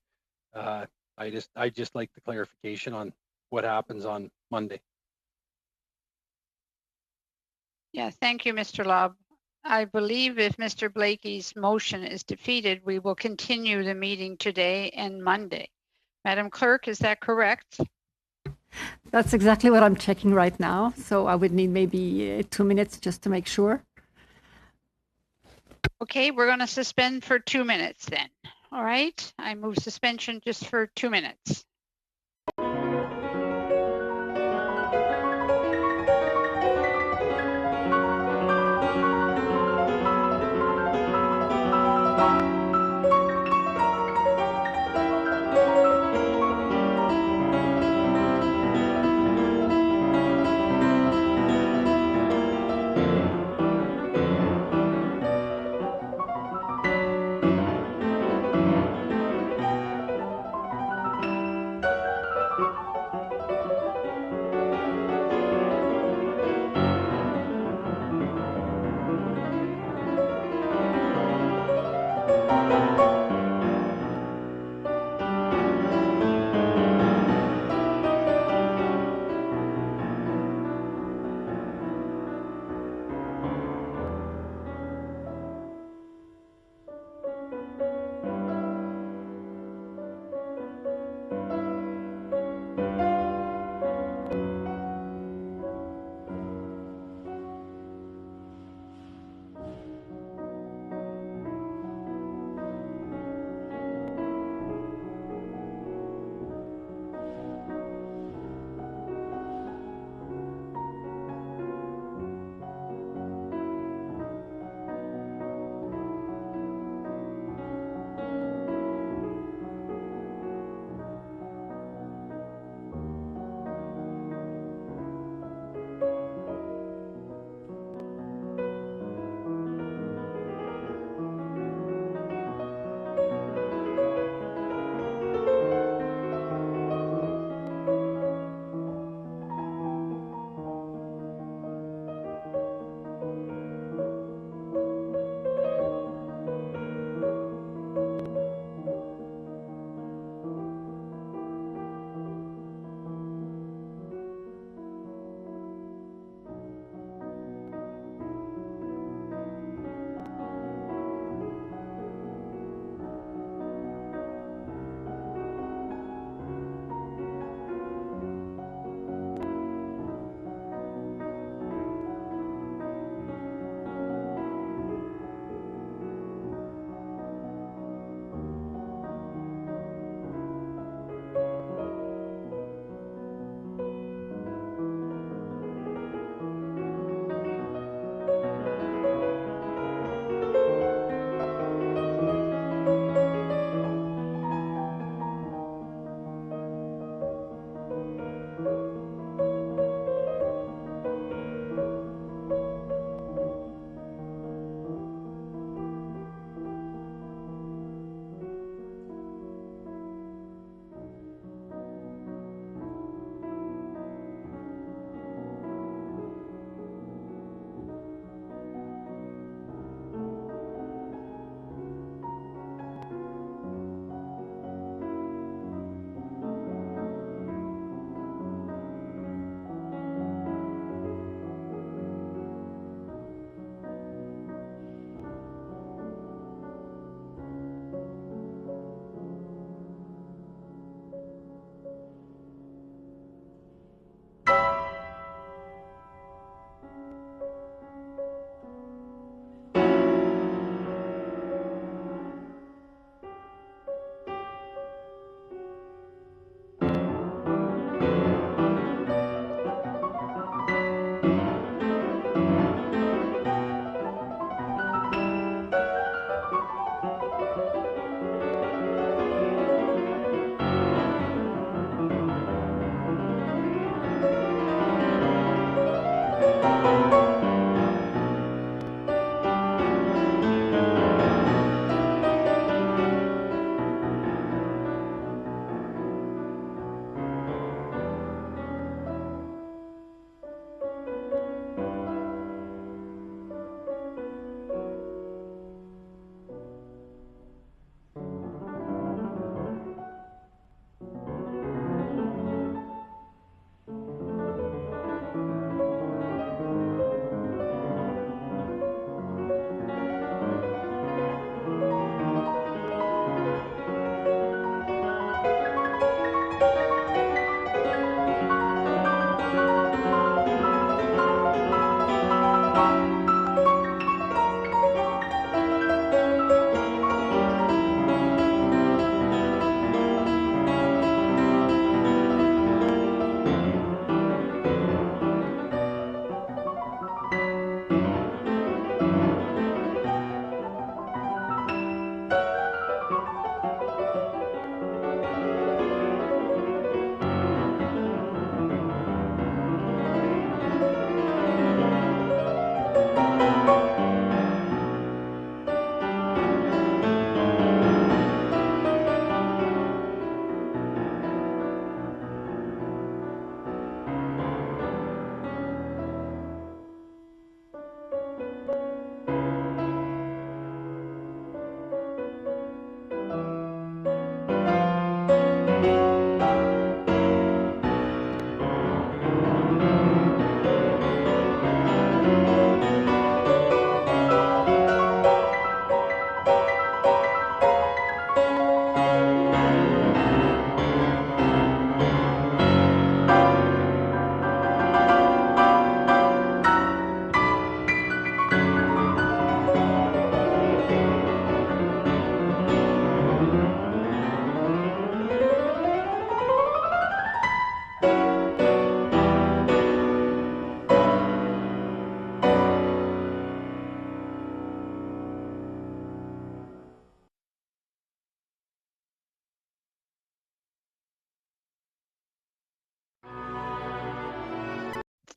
I just like the clarification on what happens on Monday. Yeah, thank you, Mr. Lobb. I believe if Mr. Blakey's motion is defeated, we will continue the meeting today and Monday. Madam Clerk, is that correct? That's exactly what I'm checking right now. So I would need maybe 2 minutes just to make sure. Okay, we're going to suspend for 2 minutes then. All right, I move suspension just for 2 minutes.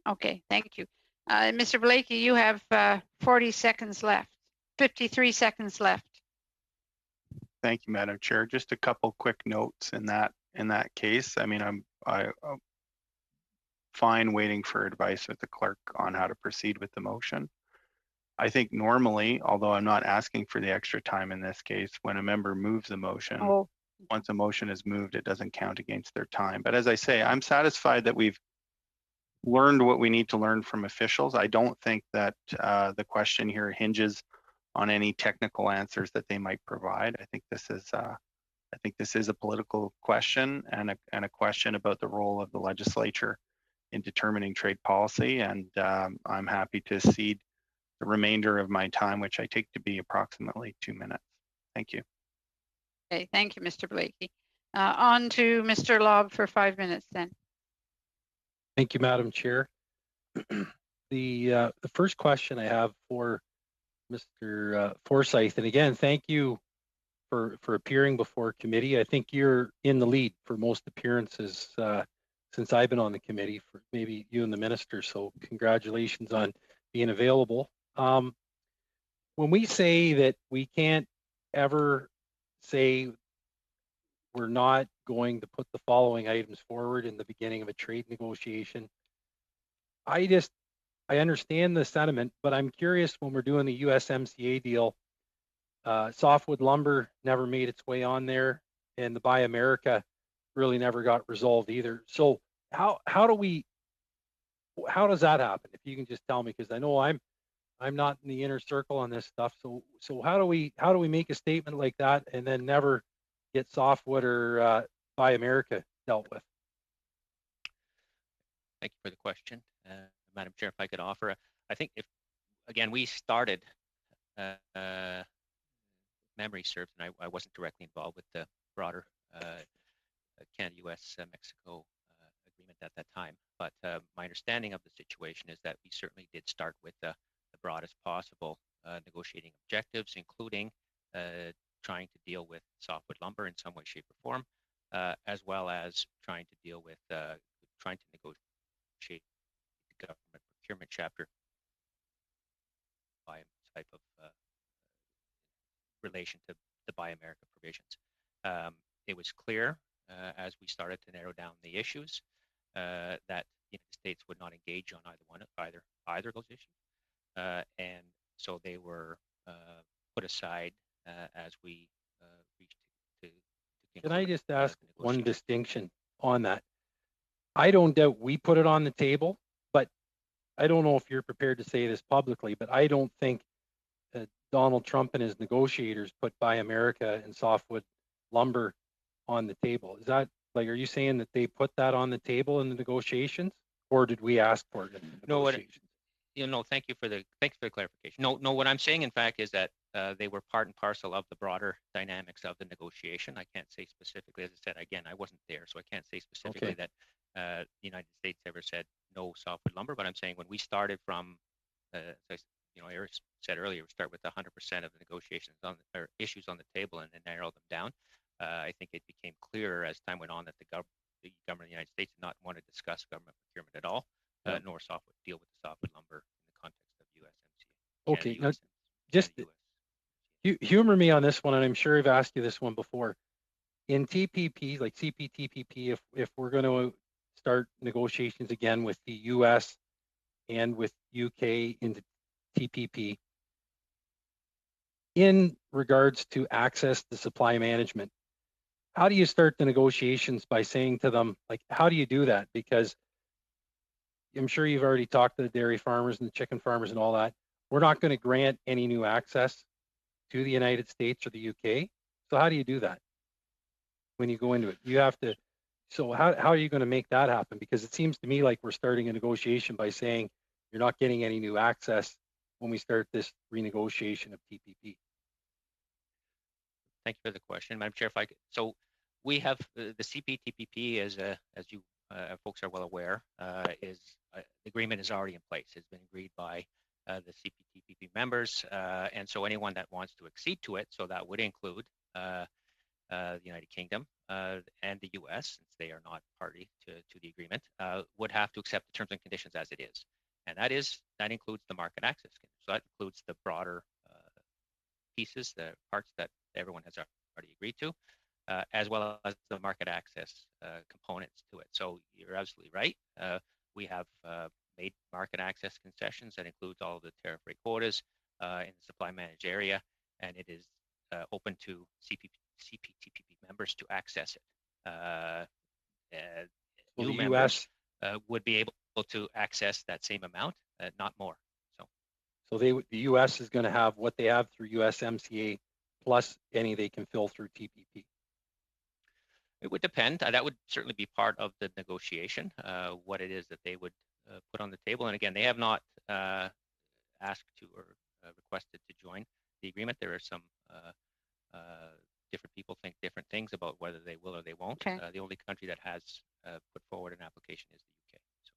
Okay, thank you. Mr. Blakey, you have 40 seconds left, 53 seconds left. Thank you, Madam Chair. Just a couple quick notes in that case. I mean, I'm fine waiting for advice with the clerk on how to proceed with the motion. I think normally, although I'm not asking for the extra time in this case, when a member moves a motion, once a motion is moved, it doesn't count against their time. But as I say, I'm satisfied that we've learned what we need to learn from officials. I don't think that the question here hinges on any technical answers that they might provide. I think this is a political question and a question about the role of the legislature in determining trade policy. And I'm happy to cede the remainder of my time, which I take to be approximately 2 minutes. Thank you. Okay, thank you, Mr. Blakey. On to Mr. Lobb for 5 minutes then. Thank you, Madam Chair. The first question I have for Mr. Forsyth, and again, thank you for appearing before committee. I think you're in the lead for most appearances since I've been on the committee, for maybe you and the minister, so congratulations on being available. When we say that we can't ever say we're not going to put the following items forward in the beginning of a trade negotiation, I understand the sentiment, but I'm curious, when we're doing the USMCA deal, softwood lumber never made its way on there, and the Buy America really never got resolved either. So how does that happen? If you can just tell me, because I know I'm not in the inner circle on this stuff. So how do we make a statement like that and then never get softwood or Buy America dealt with? Thank you for the question, Madam Chair. If I could offer, I think if again we started, memory serves, and I wasn't directly involved with the broader Canada, U.S., Mexico agreement at that time. But my understanding of the situation is that we certainly did start with the broadest possible negotiating objectives, including trying to deal with softwood lumber in some way, shape, or form, as well as trying to deal with trying to negotiate the government procurement chapter by type of relation to the Buy America provisions. It was clear as we started to narrow down the issues that the United States would not engage on either of those issues, and so they were put aside as we reached to Can I just ask one distinction on that? I don't doubt we put it on the table, but I don't know if you're prepared to say this publicly, but I don't think Donald Trump and his negotiators put Buy America and softwood lumber on the table. Is that, like, are you saying that they put that on the table in the negotiations, or did we ask for it in the negotiations? Thank you for the clarification. No, what I'm saying, in fact, is that they were part and parcel of the broader dynamics of the negotiation. I can't say specifically, as I said, again, I wasn't there, so I can't say specifically that the United States ever said no softwood lumber. But I'm saying when we started from, Eric said earlier, we start with 100% of the negotiations or issues on the table and then narrow them down. I think it became clearer as time went on that the government of the United States did not want to discuss government procurement at all, nor deal with the softwood lumber in the context of USMCA. Okay, now just humor me on this one, and I'm sure I've asked you this one before. In TPP, like CPTPP, if we're going to start negotiations again with the US and with UK into TPP, in regards to access to supply management, how do you start the negotiations by saying to them, like, how do you do that? Because I'm sure you've already talked to the dairy farmers and the chicken farmers and all that. We're not going to grant any new access to the United States or the UK. So how do you do that when you go into it? You have to, so how are you going to make that happen? Because it seems to me like we're starting a negotiation by saying you're not getting any new access when we start this renegotiation of TPP. Thank you for the question, Madam Chair. If I could, so we have the CPTPP, as you folks are well aware, the agreement is already in place. It's been agreed by the CPTPP members, and so anyone that wants to accede to it, so that would include the United Kingdom and the US, since they are not party to the agreement, would have to accept the terms and conditions as it is. And that includes the market access. So that includes the broader pieces, the parts that everyone has already agreed to, as well as the market access components to it. So you're absolutely right. We have made market access concessions that includes all of the tariff rate quotas in the supply managed area, and it is open to CPTPP members to access it. So New the members US, would be able to access that same amount, not more. so the US is going to have what they have through USMCA plus any they can fill through TPP. It would depend. That would certainly be part of the negotiation, what it is that they would put on the table. And again, they have not asked to or requested to join the agreement. There are some different people think different things about whether they will or they won't. Okay. The only country that has put forward an application is the UK. So.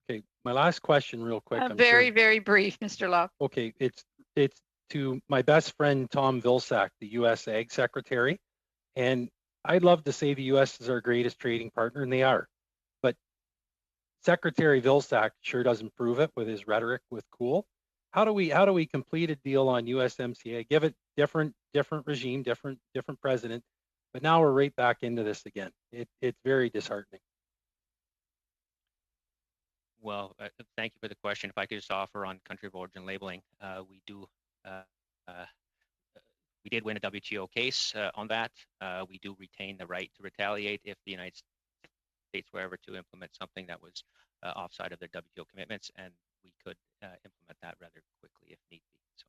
Okay, my last question real quick. Very, very brief, Mr. Love. Okay, it's to my best friend, Tom Vilsack, the US Ag Secretary. And I'd love to say the US is our greatest trading partner, and they are. But Secretary Vilsack sure doesn't prove it with his rhetoric with cool. How do we complete a deal on USMCA? Give it different regime, different president, but now we're right back into this again. It's very disheartening. Well, thank you for the question. If I could just offer on country of origin labeling, we did win a WTO case on that. We do retain the right to retaliate if the United States were ever to implement something that was offside of their WTO commitments, and we could implement that rather quickly if need be. So.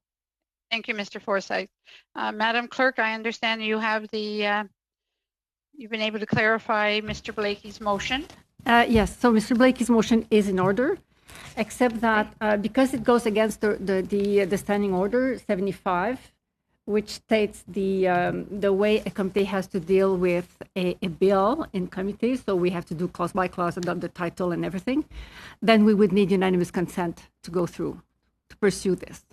Thank you, Mr. Forsyth. Madam Clerk, I understand you have you've been able to clarify Mr. Blakey's motion. Yes, so Mr. Blakey's motion is in order, except that because it goes against the standing order 75, which states the way a committee has to deal with a bill in committee, so we have to do clause by clause, adopt the title and everything, then we would need unanimous consent to go through, to pursue this.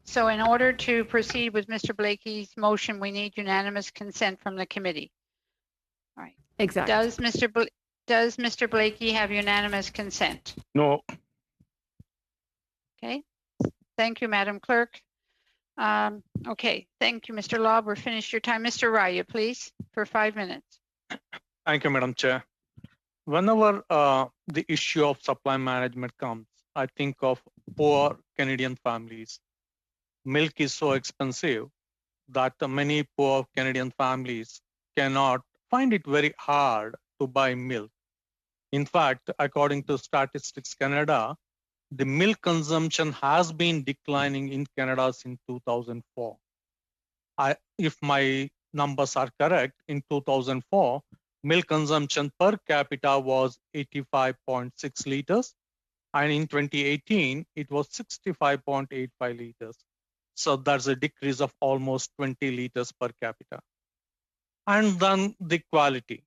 So in order to proceed with Mr. Blakey's motion, we need unanimous consent from the committee. All right. Exactly. Does Mr. Blakey have unanimous consent? No. Okay. Thank you, Madam Clerk. Okay, thank you, Mr. Law. We're finished your time. Mr. Raya, please, for 5 minutes. Thank you, Madam Chair. Whenever the issue of supply management comes, I think of poor Canadian families. Milk is so expensive that many poor Canadian families cannot find it very hard to buy milk. In fact, according to Statistics Canada, the milk consumption has been declining in Canada since 2004. If my numbers are correct, in 2004, milk consumption per capita was 85.6 liters, and in 2018, it was 65.85 liters. So that's a decrease of almost 20 liters per capita. And then the quality.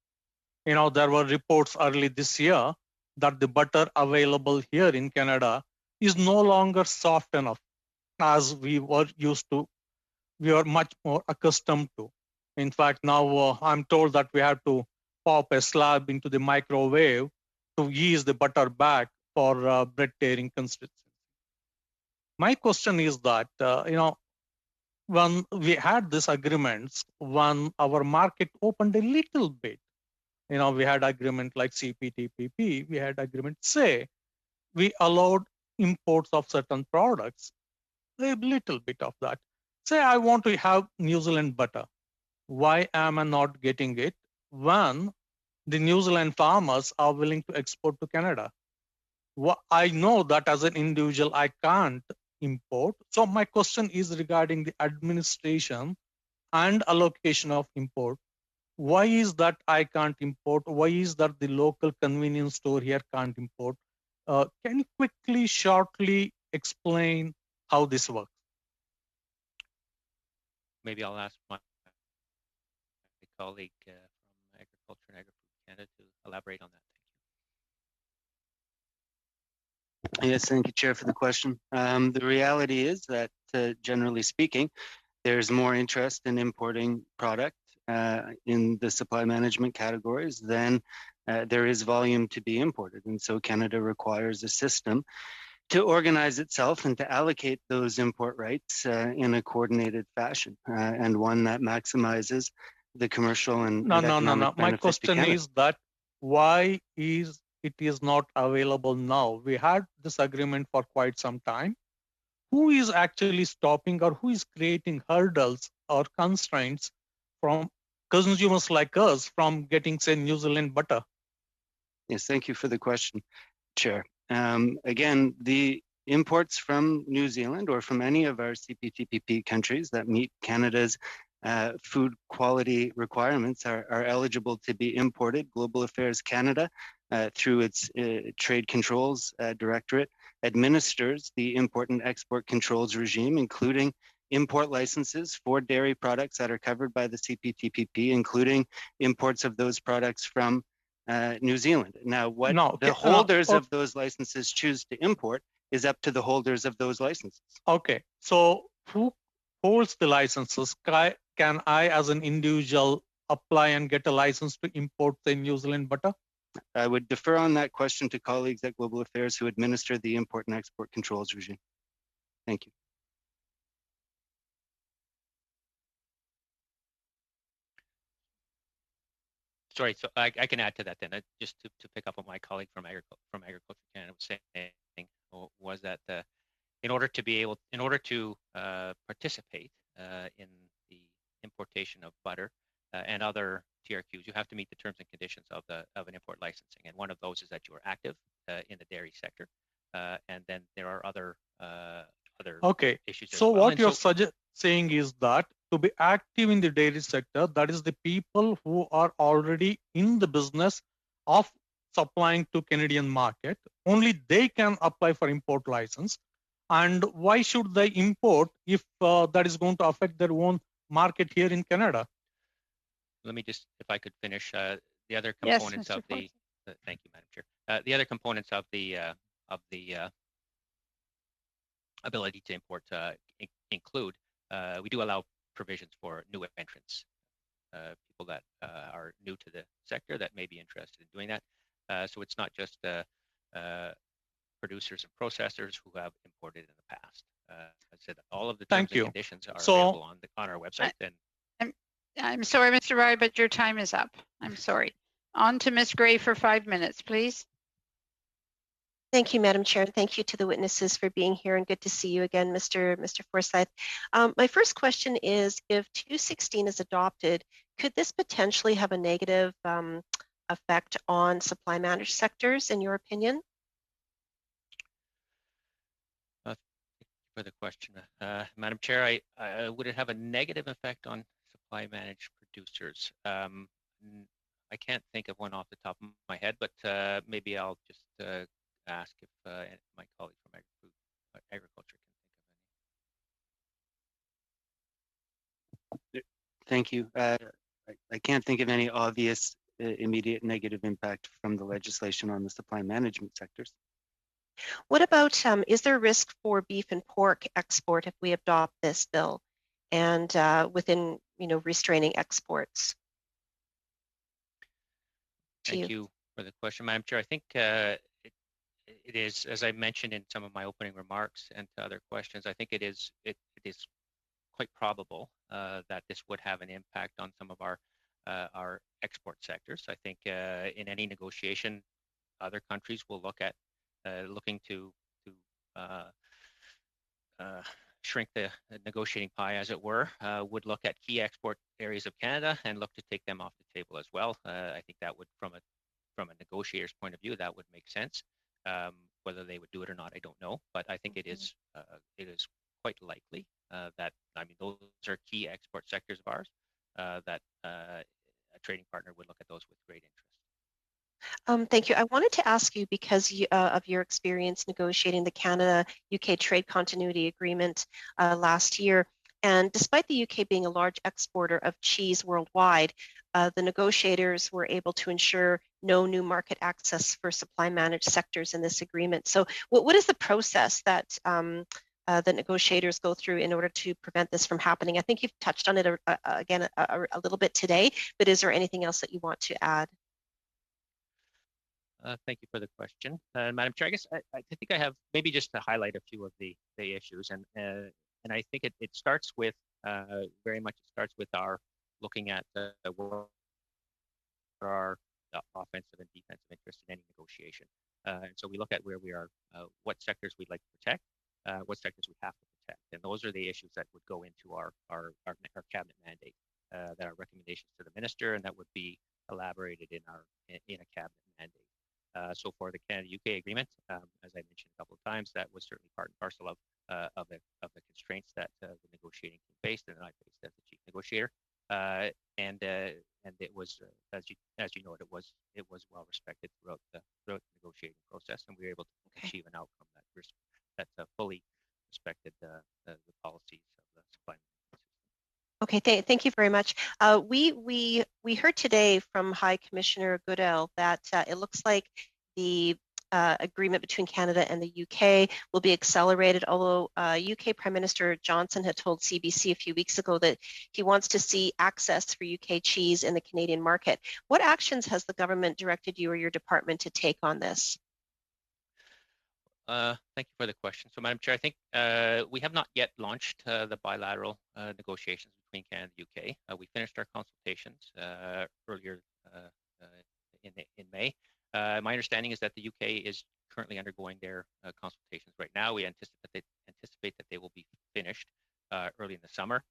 You know, there were reports early this year that the butter available here in Canada is no longer soft enough as we were much more accustomed to. In fact, now I'm told that we have to pop a slab into the microwave to ease the butter back for bread tearing consistency. My question is that, when we had these agreements, when our market opened a little bit, we had agreement like CPTPP, we had agreement, say, we allowed imports of certain products, a little bit of that. Say I want to have New Zealand butter. Why am I not getting it when the New Zealand farmers are willing to export to Canada? I know that as an individual, I can't import. So my question is regarding the administration and allocation of import. Why is that I can't import? Why is that the local convenience store here can't import? Can you quickly, shortly explain how this works? Maybe I'll ask my colleague from Agriculture and Agri-Food Canada to elaborate on that. Yes, thank you, Chair, for the question. The reality is that, generally speaking, there's more interest in importing product in the supply management categories, then there is volume to be imported. And so Canada requires a system to organize itself and to allocate those import rights in a coordinated fashion, and one that maximizes the commercial and No. economic My benefit to question Canada. is that why is it is not available now? We had this agreement for quite some time. Who is actually stopping or who is creating hurdles or constraints from consumers like us from getting, say, New Zealand butter? Yes, thank you for the question, Chair. Again, the imports from New Zealand or from any of our CPTPP countries that meet Canada's food quality requirements are eligible to be imported. Global Affairs Canada, through its Trade Controls Directorate, administers the import and export controls regime, including import licenses for dairy products that are covered by the CPTPP, including imports of those products from New Zealand. Now, what the holders of those licenses choose to import is up to the holders of those licenses. Okay, so who holds the licenses? Can I, as an individual, apply and get a license to import the New Zealand butter? I would defer on that question to colleagues at Global Affairs who administer the import and export controls regime. Thank you. Sorry, so I can add to that then, just to pick up on my colleague from Agriculture Canada was saying, was that in order to participate in the importation of butter and other TRQs, you have to meet the terms and conditions of an import licensing, and one of those is that you are active in the dairy sector, and then there are other issues. So what you're saying is that to be active in the dairy sector, that is the people who are already in the business of supplying to Canadian market, only they can apply for import license. And why should they import if that is going to affect their own market here in Canada? Let me just, if I could finish, the other components of the. Thank you, Madam Chair. The other components of the ability to import include we do allow provisions for new entrants, people that are new to the sector that may be interested in doing that. So it's not just producers and processors who have imported in the past. I said all of the terms and conditions are available on our website. I'm sorry, Mr. Rai, but your time is up. I'm sorry. On to Ms. Gray for 5 minutes, please. Thank you, Madam Chair. Thank you to the witnesses for being here, and good to see you again, Mr. Forsyth. My first question is, if 216 is adopted, could this potentially have a negative effect on supply managed sectors, in your opinion? Thank you for the question. Madam Chair, would it have a negative effect on supply managed producers? I can't think of one off the top of my head, but maybe I'll just ask if my colleague from agriculture can think of any. Thank you. I can't think of any obvious immediate negative impact from the legislation on the supply management sectors. What about, is there risk for beef and pork export if we adopt this bill, and within, restraining exports? Thank you for the question, Madam Chair. I think it is, as I mentioned in some of my opening remarks and to other questions, I think it is quite probable that this would have an impact on some of our export sectors. I think in any negotiation, other countries will look at looking to shrink the negotiating pie, as it were, would look at key export areas of Canada and look to take them off the table as well. I think that would, from a negotiator's point of view, that would make sense. Whether they would do it or not, I don't know, but I think it is quite likely that, those are key export sectors of ours, that a trading partner would look at those with great interest. Thank you. I wanted to ask you, because of your experience negotiating the Canada-UK Trade Continuity Agreement last year, and despite the UK being a large exporter of cheese worldwide, the negotiators were able to ensure no new market access for supply managed sectors in this agreement. So what is the process that the negotiators go through in order to prevent this from happening? I think you've touched on it again a little bit today, but is there anything else that you want to add? Thank you for the question, Madam Chair. I guess I think I have maybe just to highlight a few of the issues, and I think it starts with very much it starts with our looking at what are offensive and defensive interests in any negotiation, and so we look at where we are, what sectors we'd like to protect, what sectors we have to protect, and those are the issues that would go into our cabinet mandate, that are recommendations to the minister, and that would be elaborated in a cabinet mandate. So for the Canada-UK agreement, as I mentioned a couple of times, that was certainly part and parcel of the constraints that the negotiating team faced, and I faced as the chief negotiator. And it was, as you know, it was well respected throughout the negotiating process, and we were able to achieve an outcome that fully respected the policies of the supply management system. Okay, thank you very much. We heard today from High Commissioner Goodell that it looks like the agreement between Canada and the UK will be accelerated, although UK Prime Minister Johnson had told CBC a few weeks ago that he wants to see access for UK cheese in the Canadian market. What actions has the government directed you or your department to take on this? Thank you for the question. So, Madam Chair, I think we have not yet launched the bilateral negotiations between Canada and the UK. We finished our consultations earlier in May. My understanding is that the UK is currently undergoing their consultations right now. We anticipate that they will be finished early in the summer.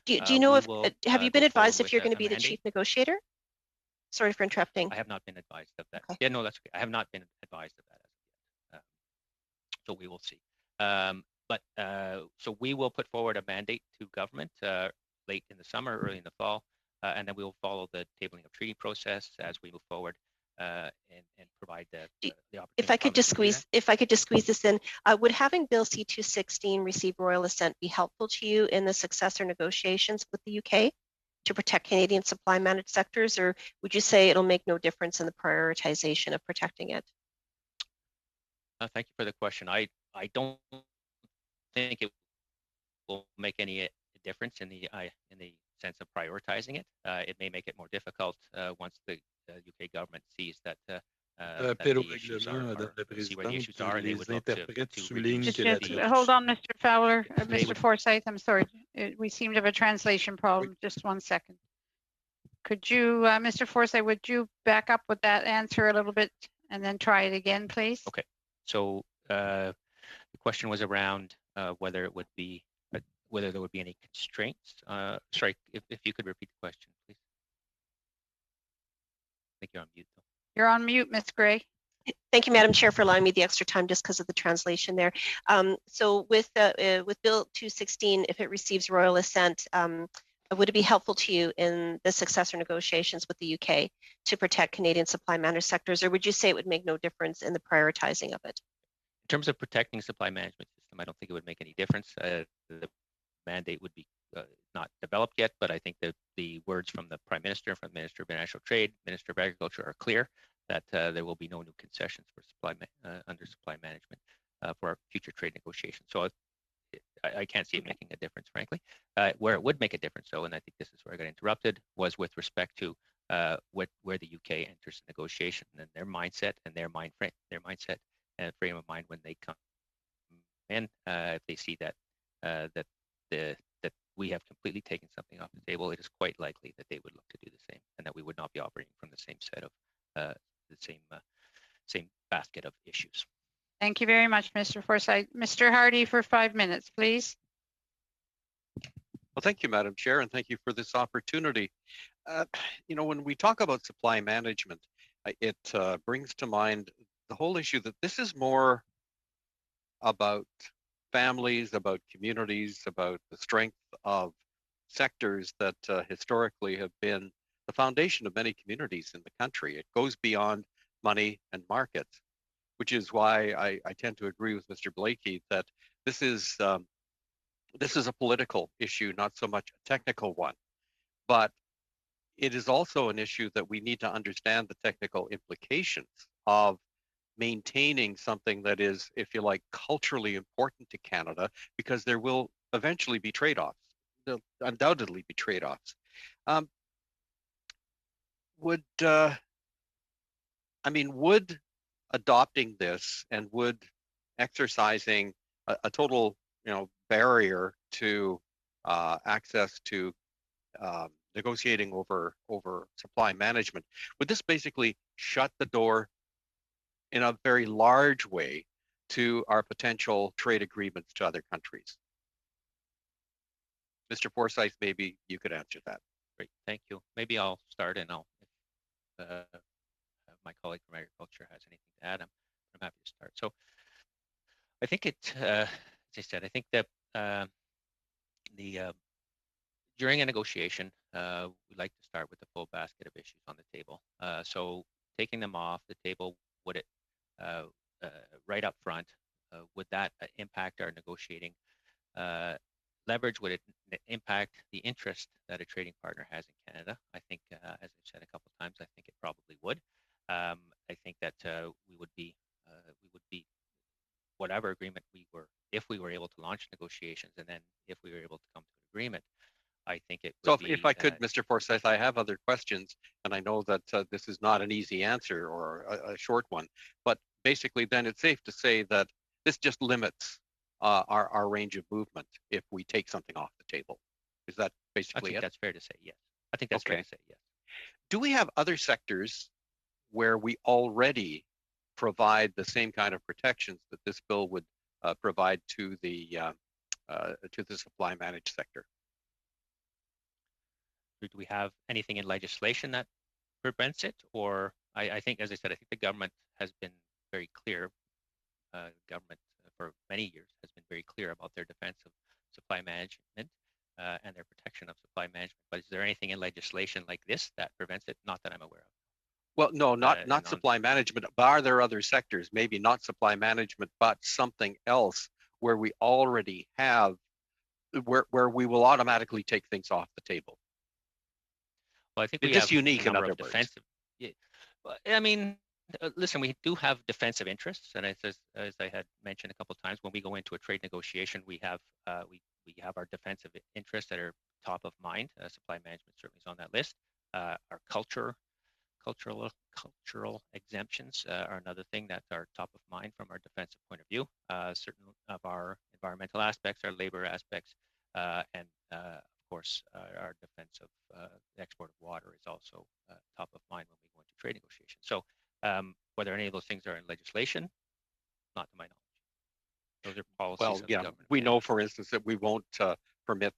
Do you know if have you been advised if you're going to be the chief negotiator? Sorry for interrupting. I have not been advised of that. Okay. Yeah, no, that's okay. I have not been advised of that as of yet. So we will see. So we will put forward a mandate to government late in the summer, early in the fall, and then we will follow the tabling of treaty process as we move forward and provide the opportunity. If I could just squeeze this in, would having Bill C-216 receive royal assent be helpful to you in the successor negotiations with the UK to protect Canadian supply managed sectors, or would you say it'll make no difference in the prioritization of protecting it? Thank you for the question. I don't think it will make any difference in the sense of prioritizing it. It may make it more difficult once the UK government sees that the issues are, see where the issues are, and they would look to hold on, Mr. Fowler, Mr. Forsyth, I'm sorry. We seem to have a translation problem. Just 1 second. Could you, Mr. Forsyth, would you back up with that answer a little bit and then try it again, please? Okay. So the question was around whether it would be whether there would be any constraints. Sorry, if you could repeat the question, please. I think you're on mute, though. You're on mute, Ms. Gray. Thank you, Madam Chair, for allowing me the extra time just because of the translation there. So with Bill 216, if it receives royal assent, would it be helpful to you in the successor negotiations with the UK to protect Canadian supply managed sectors, or would you say it would make no difference in the prioritizing of it? In terms of protecting supply management system, I don't think it would make any difference. The mandate would be not developed yet, but I think that the words from the Prime Minister, from the Minister of International Trade, Minister of Agriculture are clear that there will be no new concessions for under supply management for our future trade negotiations. So I can't see it making a difference, frankly. Where it would make a difference, though, and I think this is where I got interrupted, was with respect to where the UK enters the negotiation and their mindset and their mindset and frame of mind when they come in. If they see that that we have completely taken something off the table, it is quite likely that they would look to do the same, and that we would not be operating from the same set of the same basket of issues. Thank you very much, Mr. Forsyth. Mr. Hardy, for 5 minutes, please. Well, thank you, Madam Chair, and thank you for this opportunity. You know, when we talk about supply management, it brings to mind the whole issue that this is more about families, about communities, about the strength of sectors that historically have been the foundation of many communities in the country. It goes beyond money and markets, which is why I tend to agree with Mr. Blakey that this is a political issue, not so much a technical one. But it is also an issue that we need to understand the technical implications of maintaining something that is, if you like, culturally important to Canada, because there will eventually be trade-offs. There'll undoubtedly be trade-offs. Would adopting this and would exercising a total, barrier to access to negotiating over supply management, would this basically shut the door in a very large way to our potential trade agreements to other countries? Mr. Forsyth, maybe you could answer that. Great, thank you. Maybe I'll start, and if my colleague from agriculture has anything to add, I'm happy to start. So I think as I said, I think that during a negotiation, we like to start with the full basket of issues on the table. So taking them off the table, would it right up front, would that impact our negotiating leverage? Would it impact the interest that a trading partner has in Canada? I think, as I've said a couple of times, I think it probably would. I think that we would be whatever agreement if we were able to launch negotiations, and then if we were able to come to an agreement, I think it would so if I could, Mr. Forsyth, I have other questions, and I know that this is not an easy answer or a short one, but basically then it's safe to say that this just limits our range of movement if we take something off the table. Is that basically it? I think that's fair to say, yes. I think that's fair to say, yes. Do we have other sectors where we already provide the same kind of protections that this bill would provide to the supply managed sector? Do we have anything in legislation that prevents it? Or I think, as I said, I think the government has been very clear. Government for many years has been very clear about their defense of supply management and their protection of supply management. But is there anything in legislation like this that prevents it? Not that I'm aware of. Well, no, not supply management, but are there other sectors, maybe not supply management, but something else where we already have, where we will automatically take things off the table? Well, I think we have unique, in other words. Yeah, I mean, listen, we do have defensive interests, and as I had mentioned a couple of times, when we go into a trade negotiation, we have our defensive interests that are top of mind. Supply management certainly is on that list. Our cultural exemptions are another thing that are top of mind from our defensive point of view. Certain of our environmental aspects, our labor aspects, and of course, our defense of the export of water is also top of mind when we go into trade negotiations. So whether any of those things are in legislation, not to my knowledge. Those are policies of the government. We know, for instance, that we won't permit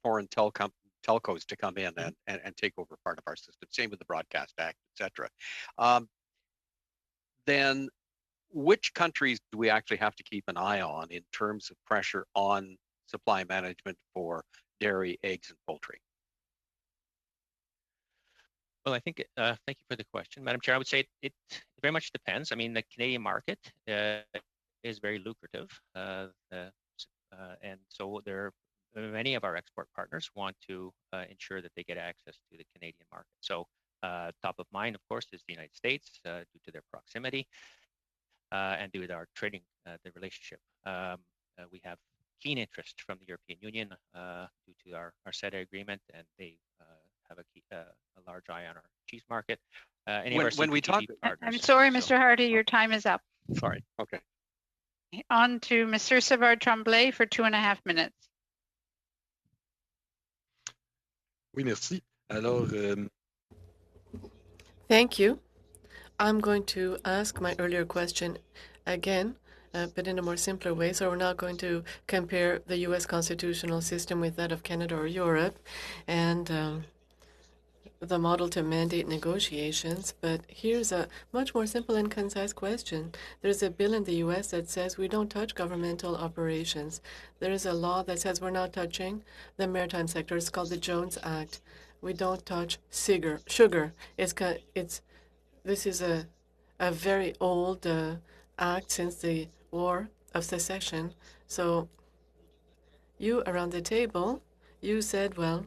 foreign telcos to come in and take over part of our system. Same with the Broadcast Act, etc. Then which countries do we actually have to keep an eye on in terms of pressure on supply management for dairy, eggs, and poultry? Well, I think, thank you for the question, Madam Chair. I would say it very much depends. I mean, the Canadian market is very lucrative. And so many of our export partners want to ensure that they get access to the Canadian market. So top of mind, of course, is the United States due to their proximity and due to our trading, the relationship. We have keen interest from the European Union due to our CIIT agreement, and they have a large eye on our cheese market. When we talk, partners, I'm sorry, Mr. Hardy, your time is up. Sorry. Okay. On to Mr. Savard Tremblay for 2.5 minutes. Oui, merci. Alors, Thank you. I'm going to ask my earlier question again, but in a more simpler way. So we're not going to compare the U.S. constitutional system with that of Canada or Europe and the model to mandate negotiations. But here's a much more simple and concise question. There's a bill in the U.S. that says we don't touch governmental operations. There is a law that says we're not touching the maritime sector. It's called the Jones Act. We don't touch sugar. This is a very old act since the War of Secession. So you around the table, you said, well,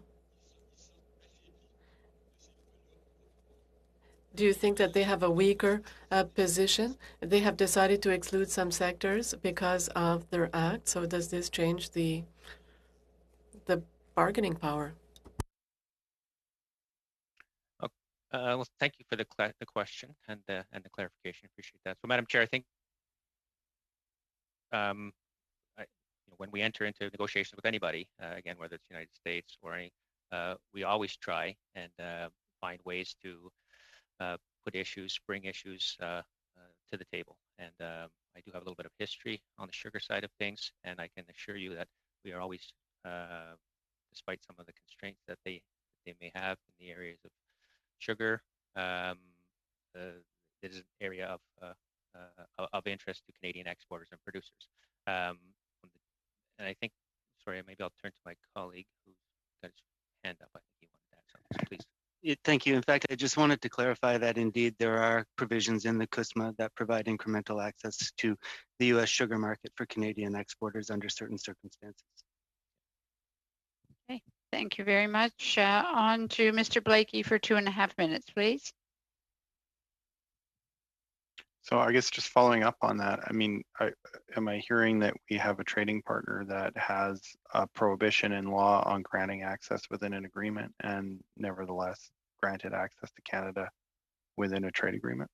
Do you think that they have a weaker position? They have decided to exclude some sectors because of their act. So does this change the bargaining power? Well, thank you for the question and the clarification. Appreciate that. So, Madam Chair, I think when we enter into negotiations with anybody, again, whether it's the United States or any, we always try and find ways to bring issues to the table. And I do have a little bit of history on the sugar side of things, and I can assure you that we are always, despite some of the constraints that they may have in the areas of sugar, it is an area of interest to Canadian exporters and producers. And I think, sorry, maybe I'll turn to my colleague who's got his hand up. I think he wanted to add something, so please. Thank you. In fact, I just wanted to clarify that indeed there are provisions in the CUSMA that provide incremental access to the U.S. sugar market for Canadian exporters under certain circumstances. Okay, thank you very much. On to Mr. Blakey for 2.5 minutes, please. So I guess just following up on that, I mean, am I hearing that we have a trading partner that has a prohibition in law on granting access within an agreement and nevertheless granted access to Canada within a trade agreement?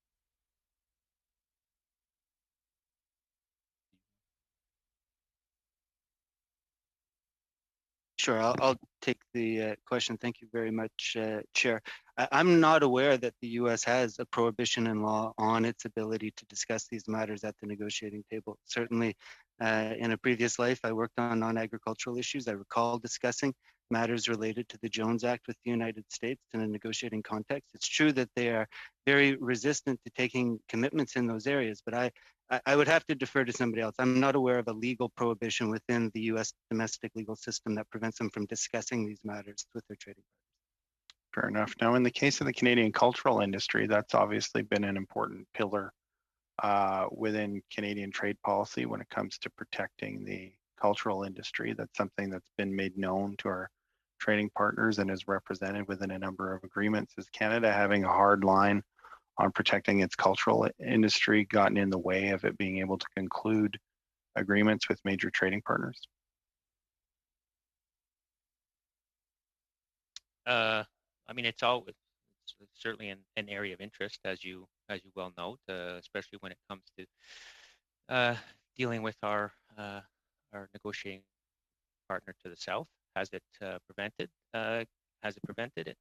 Sure, I'll take the question. Thank you very much, Chair. I'm not aware that the U.S. has a prohibition in law on its ability to discuss these matters at the negotiating table. Certainly, in a previous life, I worked on non-agricultural issues. I recall discussing matters related to the Jones Act with the United States in a negotiating context. It's true that they are very resistant to taking commitments in those areas, but I would have to defer to somebody else. I'm not aware of a legal prohibition within the U.S. domestic legal system that prevents them from discussing these matters with their trading partners. Fair enough. Now, in the case of the Canadian cultural industry, that's obviously been an important pillar within Canadian trade policy when it comes to protecting the cultural industry. That's something that's been made known to our trading partners and is represented within a number of agreements. Is Canada having a hard line on protecting its cultural industry gotten in the way of it being able to conclude agreements with major trading partners? I mean, it's certainly an area of interest, as you well note, especially when it comes to dealing with our negotiating partner to the south. Has it prevented? Has it prevented it?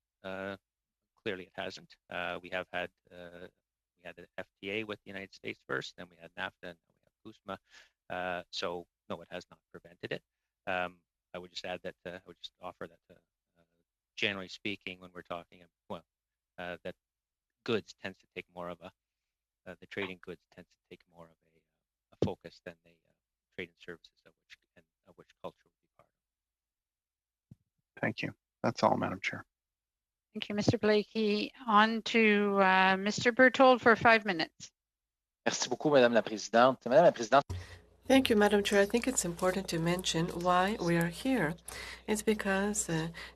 Clearly, it hasn't. We had an FTA with the United States first, then we had NAFTA, and now we have CUSMA. So no, it has not prevented it. I would just add that I would just offer that generally speaking, when we're talking, that goods tends to take more of the trading goods tends to take more of a focus than the trade and services of which culture would be part of. Thank you. That's all, Madam Chair. Thank you, Mr. Blakey. On to Mr. Berthold for 5 minutes. Merci beaucoup, Madame la Présidente. Madame la Présidente. Thank you, Madam Chair. I think it's important to mention why we are here. It's because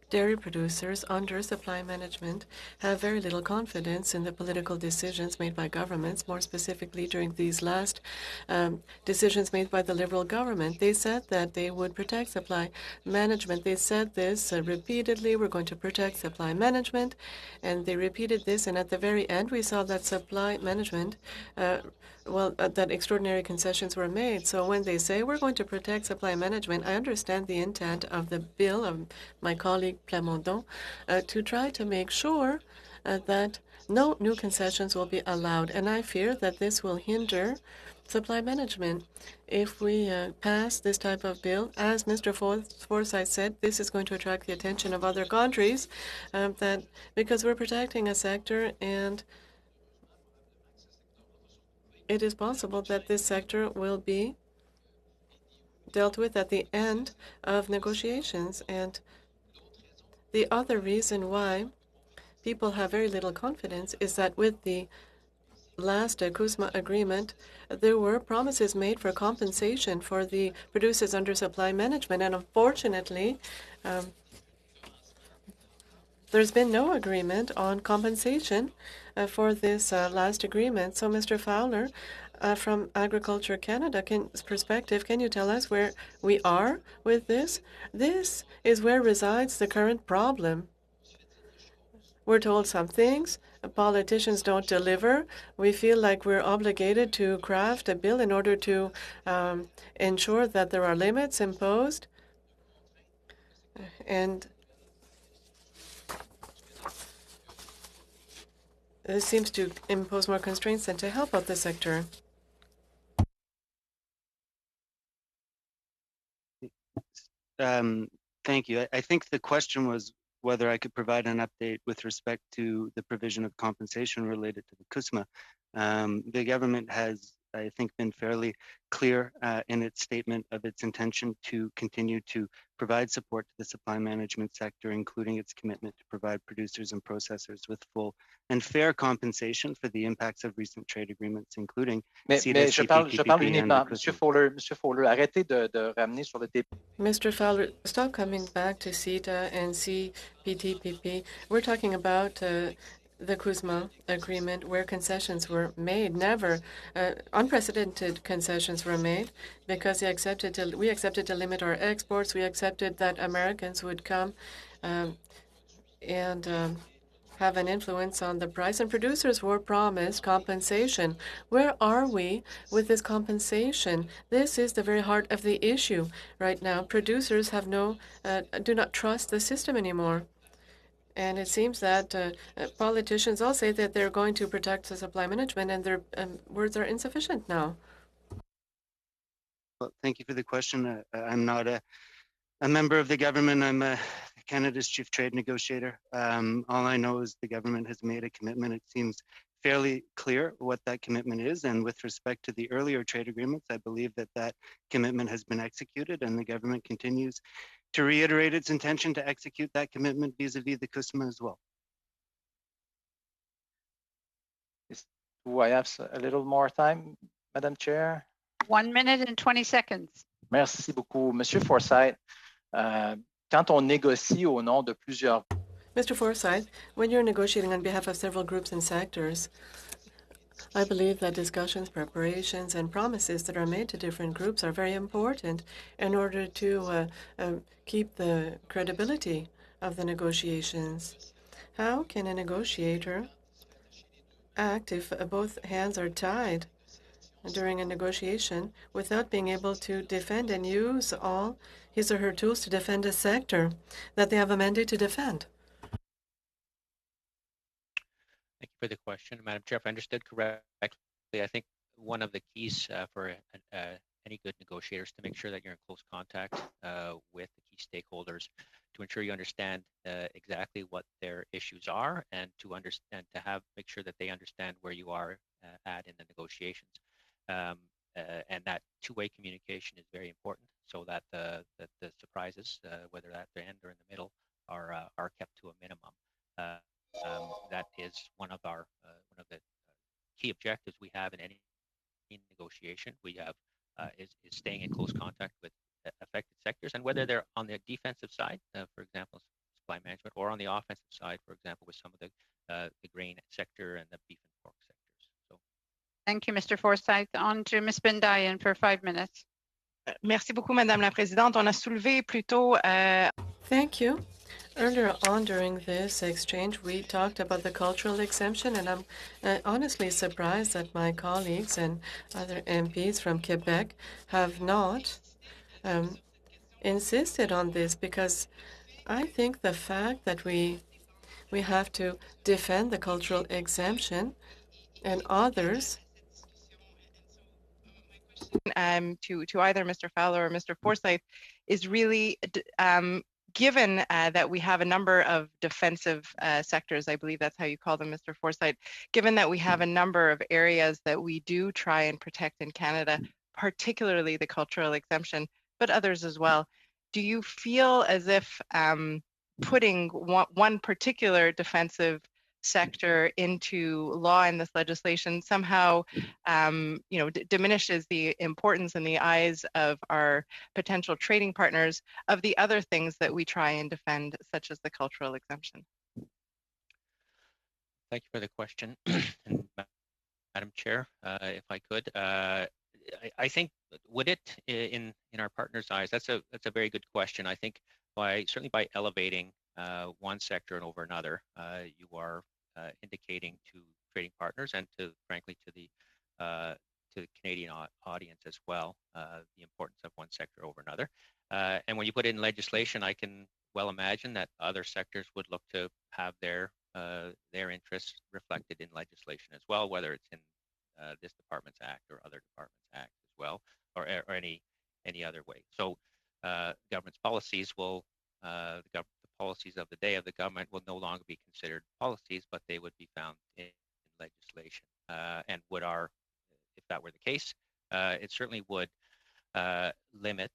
dairy producers under supply management have very little confidence in the political decisions made by governments, more specifically during these last decisions made by the Liberal government. They said that they would protect supply management. They said this repeatedly, we're going to protect supply management, and they repeated this, and at the very end we saw that supply management that extraordinary concessions were made. So when they say we're going to protect supply management, I understand the intent of the bill of my colleague Plamondon to try to make sure that no new concessions will be allowed. And I fear that this will hinder supply management. If we pass this type of bill, as Mr. Forsyth said, this is going to attract the attention of other countries because we're protecting a sector, and it is possible that this sector will be dealt with at the end of negotiations. And the other reason why people have very little confidence is that with the last CUSMA agreement, there were promises made for compensation for the producers under supply management. And unfortunately, there's been no agreement on compensation for this last agreement. So, Mr. Fowler, from Agriculture Canada perspective, can you tell us where we are with this? This is where resides the current problem. We're told some things, politicians don't deliver. We feel like we're obligated to craft a bill in order to ensure that there are limits imposed. And this seems to impose more constraints than to help out the sector. Thank you. I think the question was whether I could provide an update with respect to the provision of compensation related to the CUSMA. The government has, I think, been fairly clear in its statement of its intention to continue to provide support to the supply management sector, including its commitment to provide producers and processors with full and fair compensation for the impacts of recent trade agreements, including CITIT, Mais je parle CPTPP, and the uniquement. CUSMA. Monsieur Fowler, arrêtez de ramener sur le TP. Mr. Fowler, stop coming back to CETA and CPTPP. We're talking about the CUSMA agreement where concessions were made. Never unprecedented concessions were made because we accepted to limit our exports. We accepted that Americans would come and have an influence on the price, and producers were promised compensation. Where are we with this compensation? This is the very heart of the issue right now. Producers have do not trust the system anymore. And it seems that politicians all say that they're going to protect the supply management, and their words are insufficient now. Well, thank you for the question. I'm not a member of the government. I'm Canada's chief trade negotiator. All I know is the government has made a commitment. It seems fairly clear what that commitment is. And with respect to the earlier trade agreements, I believe that that commitment has been executed, and the government continues to reiterate its intention to execute that commitment vis-a-vis the CUSMA as well. Do I have a little more time, Madam Chair? 1 minute and 20 seconds. Merci beaucoup. Monsieur Forsyth, quand on négocie au nom de plusieurs... Mr. Forsyth, when you're negotiating on behalf of several groups and sectors, I believe that discussions, preparations, and promises that are made to different groups are very important in order to keep the credibility of the negotiations. How can a negotiator act if both hands are tied during a negotiation without being able to defend and use all his or her tools to defend a sector that they have a mandate to defend? Thank you for the question, Madam Chair. If I understood correctly, I think one of the keys for any good negotiator is to make sure that you're in close contact with the key stakeholders to ensure you understand exactly what their issues are, and to make sure that they understand where you are at in the negotiations. And that two-way communication is very important, so that the surprises, whether at the end or in the middle, are kept to a minimum. That is one of the key objectives we have in any negotiation. We have is staying in close contact with affected sectors, and whether they're on the defensive side, for example, supply management, or on the offensive side, for example, with some of the grain sector and the beef and pork sectors. So, thank you, Mr. Forsyth. On to Ms. Bendayan for 5 minutes. Merci beaucoup, Madame la Présidente. On a soulevé plutôt. Thank you. Earlier on during this exchange, we talked about the cultural exemption, and I'm honestly surprised that my colleagues and other MPs from Quebec have not insisted on this, because I think the fact that we have to defend the cultural exemption and others. To either Mr. Fowler or Mr. Forsyth is really given that we have a number of defensive sectors, I believe that's how you call them, Mr. Forsyth, given that we have a number of areas that we do try and protect in Canada, particularly the cultural exemption, but others as well, do you feel as if putting one particular defensive sector into law in this legislation somehow diminishes the importance in the eyes of our potential trading partners of the other things that we try and defend, such as the cultural exemption? Thank you for the question. And Madam Chair, if I could, I think would it in our partners' eyes? That's a very good question. I think certainly by elevating one sector and over another, you are indicating to trading partners and frankly to the Canadian audience as well the importance of one sector over another. And when you put it in legislation, I can well imagine that other sectors would look to have their interests reflected in legislation as well, whether it's in this department's act or other departments' act as well, or any other way. So government's policies will the policies of the day of the government will no longer be considered policies, but they would be found in legislation. And if that were the case, it certainly would limit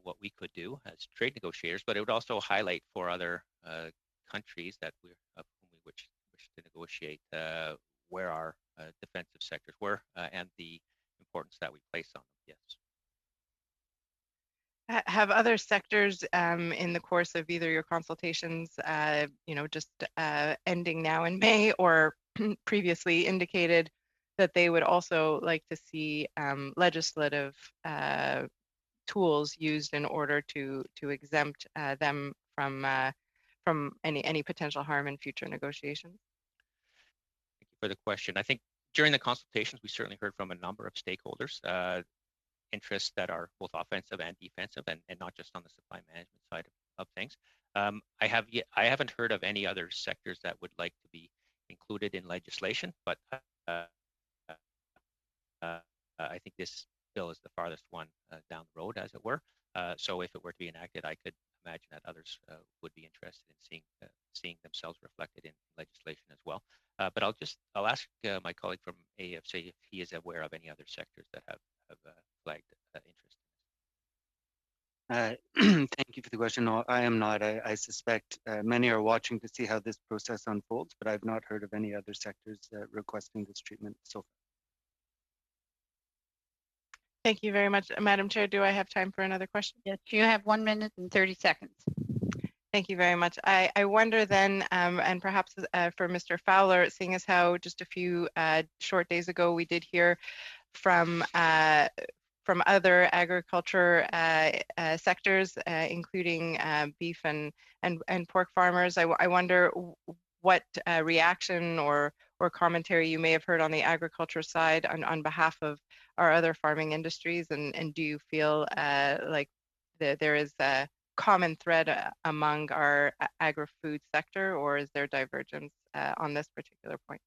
what we could do as trade negotiators, but it would also highlight for other countries of whom we wish to negotiate where our defensive sectors were and the importance that we place on them. Yes. Have other sectors in the course of either your consultations, just ending now in May or previously indicated that they would also like to see legislative tools used in order to exempt them from any potential harm in future negotiations? Thank you for the question. I think during the consultations, we certainly heard from a number of stakeholders, interests that are both offensive and defensive, and not just on the supply management side of things. I haven't heard of any other sectors that would like to be included in legislation, but I think this bill is the farthest one down the road, as it were. So if it were to be enacted, I could imagine that others would be interested in seeing themselves reflected in legislation as well. But I'll ask my colleague from AFC if he is aware of any other sectors that have flagged interest. Thank you for the question. No, I am not. I suspect many are watching to see how this process unfolds, but I've not heard of any other sectors requesting this treatment so far. Thank you very much. Madam Chair, do I have time for another question? Yes, you have 1 minute and 30 seconds. Thank you very much. I wonder then, and perhaps for Mr. Fowler, seeing as how just a few short days ago we did hear from other agriculture sectors, including beef and pork farmers, I wonder what reaction or commentary you may have heard on the agriculture side on behalf of our other farming industries, and do you feel like there is a common thread among our agri-food sector, or is there divergence on this particular point?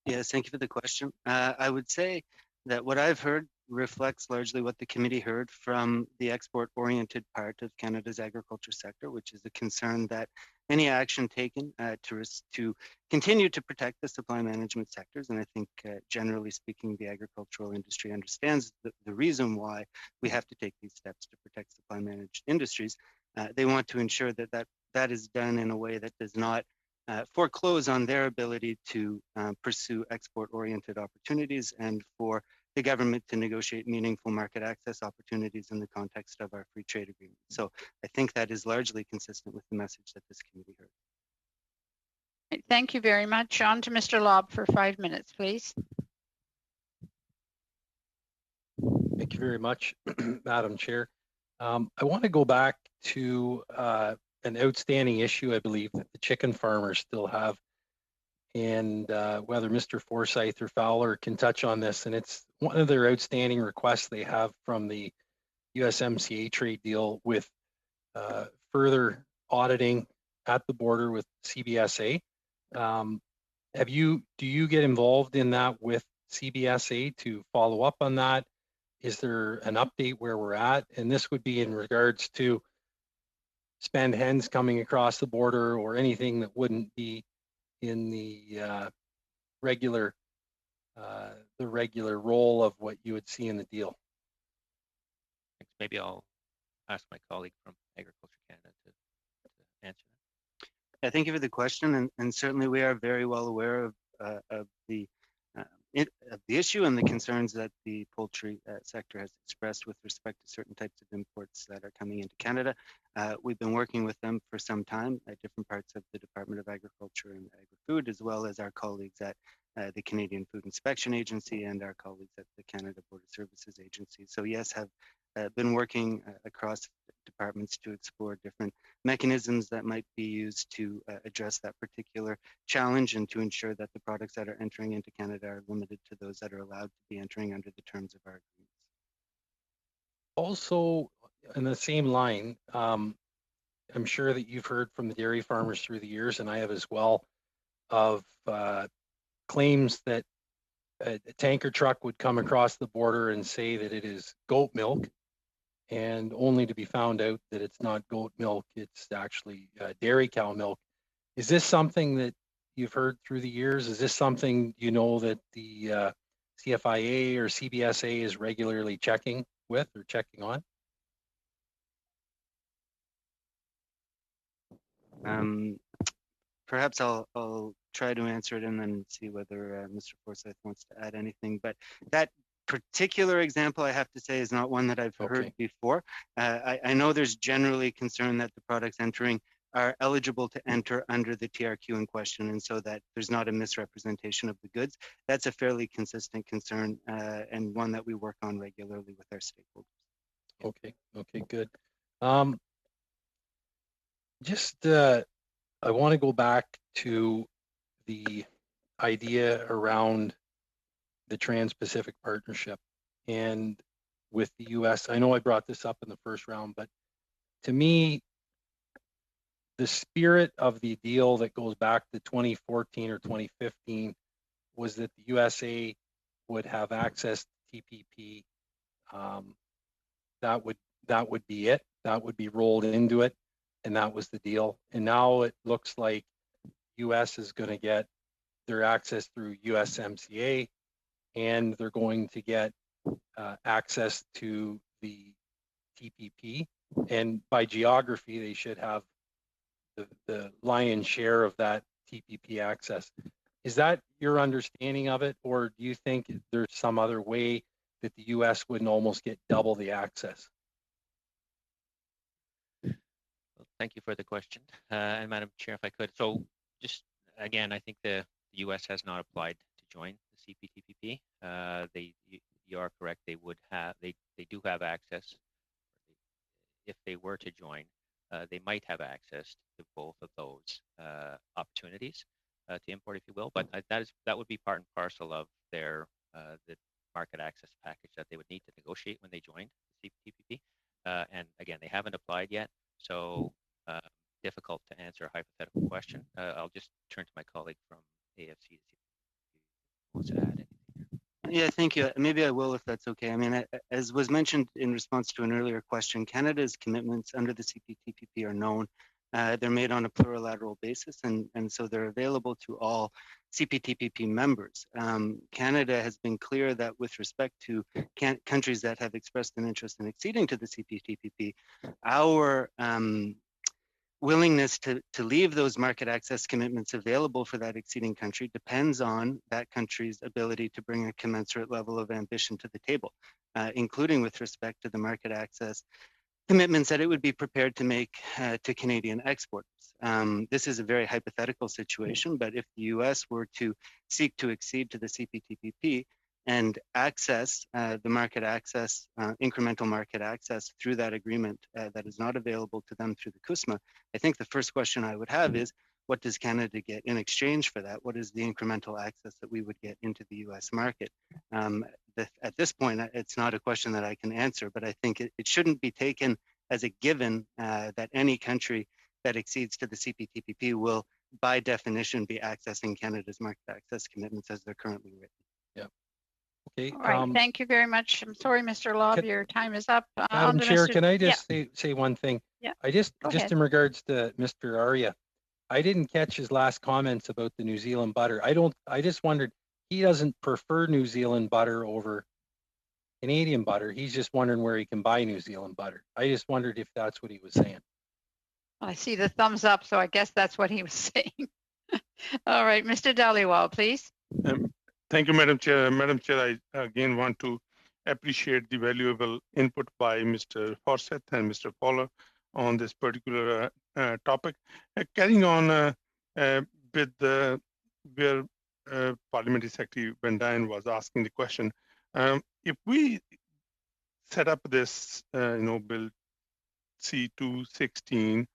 Yes, thank you for the question. I would say that what I've heard reflects largely what the committee heard from the export-oriented part of Canada's agriculture sector, which is the concern that any action taken to continue to protect the supply management sectors, and I think generally speaking, the agricultural industry understands the reason why we have to take these steps to protect supply managed industries. They want to ensure that is done in a way that does not foreclose on their ability to pursue export-oriented opportunities and for the government to negotiate meaningful market access opportunities in the context of our free trade agreement. So I think that is largely consistent with the message that this committee heard. Thank you very much. On to Mr. Lobb for 5 minutes, please. Thank you very much, Madam Chair. I want to go back to an outstanding issue, I believe, that the chicken farmers still have, and whether Mr. Forsyth or Fowler can touch on this. And it's one of their outstanding requests they have from the USMCA trade deal with further auditing at the border with CBSA. Do you get involved in that with CBSA to follow up on that? Is there an update where we're at? And this would be in regards to spend hens coming across the border or anything that wouldn't be in the regular role of what you would see in the deal. Thanks. Maybe I'll ask my colleague from Agriculture Canada to answer that. Yeah, thank you for the question, and certainly we are very well aware of the the issue and the concerns that the poultry sector has expressed with respect to certain types of imports that are coming into Canada. We've been working with them for some time at different parts of the Department of Agriculture and Agri-Food, as well as our colleagues at the Canadian Food Inspection Agency and our colleagues at the Canada Border Services Agency. So yes, have been working across departments to explore different mechanisms that might be used to address that particular challenge and to ensure that the products that are entering into Canada are limited to those that are allowed to be entering under the terms of our agreements. Also, in the same line, I'm sure that you've heard from the dairy farmers through the years, and I have as well, of claims that a tanker truck would come across the border and say that it is goat milk, and only to be found out that it's not goat milk, it's actually dairy cow milk. Is this something that you've heard through the years? Is this something you know that the CFIA or CBSA is regularly checking with or checking on? Perhaps I'll try to answer it and then see whether Mr. Forsyth wants to add anything. But that particular example, I have to say, is not one that I've heard before. I know there's generally concern that the products entering are eligible to enter under the TRQ in question, and so that there's not a misrepresentation of the goods. That's a fairly consistent concern and one that we work on regularly with our stakeholders. Okay, good. I want to go back to the idea around the Trans-Pacific Partnership and with the US. I know I brought this up in the first round, but to me, the spirit of the deal that goes back to 2014 or 2015 was that the USA would have access to TPP. That would be it. That would be rolled into it, and that was the deal. And now it looks like US is going to get their access through USMCA, and they're going to get access to the TPP. And by geography, they should have the lion's share of that TPP access. Is that your understanding of it, or do you think there's some other way that the US wouldn't almost get double the access? Well, thank you for the question. And Madam Chair, if I could. So just again, I think the US has not applied to join the CPTPP. You are correct. They would have. They do have access. If they were to join, they might have access to both of those opportunities to import, if you will. But that would be part and parcel of their the market access package that they would need to negotiate when they join the CPTPP. And again, they haven't applied yet, so difficult to answer a hypothetical question. I'll just turn to my colleague from AFC to see if he wants to add anything. Yeah, thank you. Maybe I will, if that's okay. I mean, as was mentioned in response to an earlier question, Canada's commitments under the CPTPP are known. They're made on a plurilateral basis, and so they're available to all CPTPP members. Canada has been clear that with respect to countries that have expressed an interest in acceding to the CPTPP, our willingness to leave those market access commitments available for that acceding country depends on that country's ability to bring a commensurate level of ambition to the table, including with respect to the market access commitments that it would be prepared to make to Canadian exporters. This is a very hypothetical situation, but if the US were to seek to accede to the CPTPP and access the market access, incremental market access through that agreement that is not available to them through the CUSMA, I think the first question I would have is, what does Canada get in exchange for that? What is the incremental access that we would get into the US market? At this point, it's not a question that I can answer, but I think it shouldn't be taken as a given that any country that accedes to the CPTPP will, by definition, be accessing Canada's market access commitments as they're currently written. Yeah. Okay. All right. Thank you very much. I'm sorry, Mr. Lobb, your time is up. Madam Chair, can I just say one thing? Yeah. I just ahead. in regards to Mr. Arya, I didn't catch his last comments about the New Zealand butter. I just wondered, he doesn't prefer New Zealand butter over Canadian butter. He's just wondering where he can buy New Zealand butter. I just wondered if that's what he was saying. I see the thumbs up, so I guess that's what he was saying. All right, Mr. Dhaliwal, please. Thank you, Madam Chair. Madam Chair, I again want to appreciate the valuable input by Mr. Forsyth and Mr. Fowler on this particular topic. Carrying on with where Parliamentary Secretary Van Duyn was asking the question, if we set up this, Bill C-216,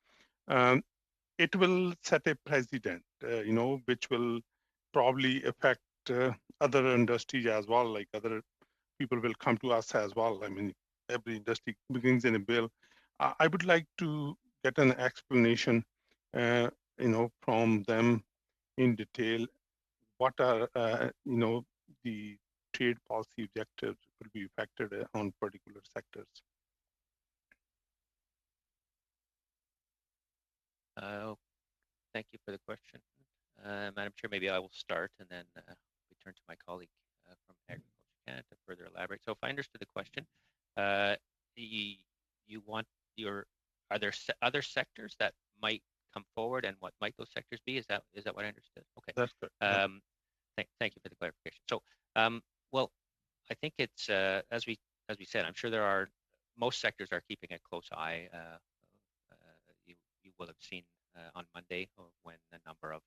it will set a precedent, which will probably affect other industries as well, like other people will come to us as well. I mean, every industry begins in a bill. I would like to get an explanation, from them in detail. What are, the trade policy objectives will be affected on particular sectors? Thank you for the question. Madam Chair, maybe I will start and then return to my colleague from Agriculture Canada to further elaborate. So if I understood the question, you want are there other sectors that might come forward, and what might those sectors be? Is that what I understood? Okay. That's good. Thank you for the clarification. So, well, I think it's as we said, I'm sure most sectors are keeping a close eye. You will have seen on Monday when a number of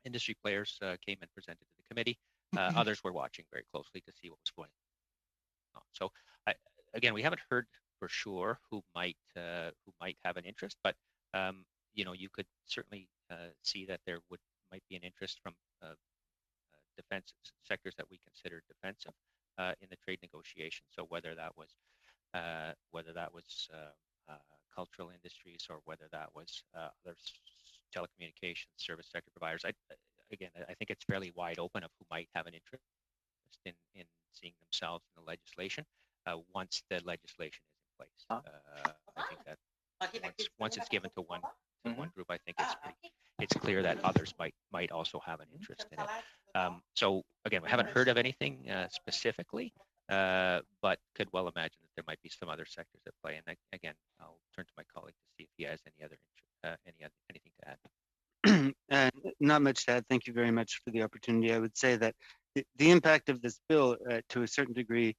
industry players came and presented to the committee. Others were watching very closely to see what was going on. So again, we haven't heard for sure who might have an interest, but you could certainly see that there might be an interest from defense sectors that we consider defensive in the trade negotiation. So whether that was cultural industries or whether that was other telecommunications service sector providers. I think it's fairly wide open of who might have an interest in seeing themselves in the legislation once the legislation is in place. I think that once it's given to one group, I think it's clear that others might also have an interest in it. So again, we haven't heard of anything specifically, but could well imagine that there might be some other sectors at play. And again, I'll turn to my colleague to see if he has anything to add. Not much to add. Thank you very much for the opportunity. I would say that the impact of this bill, to a certain degree,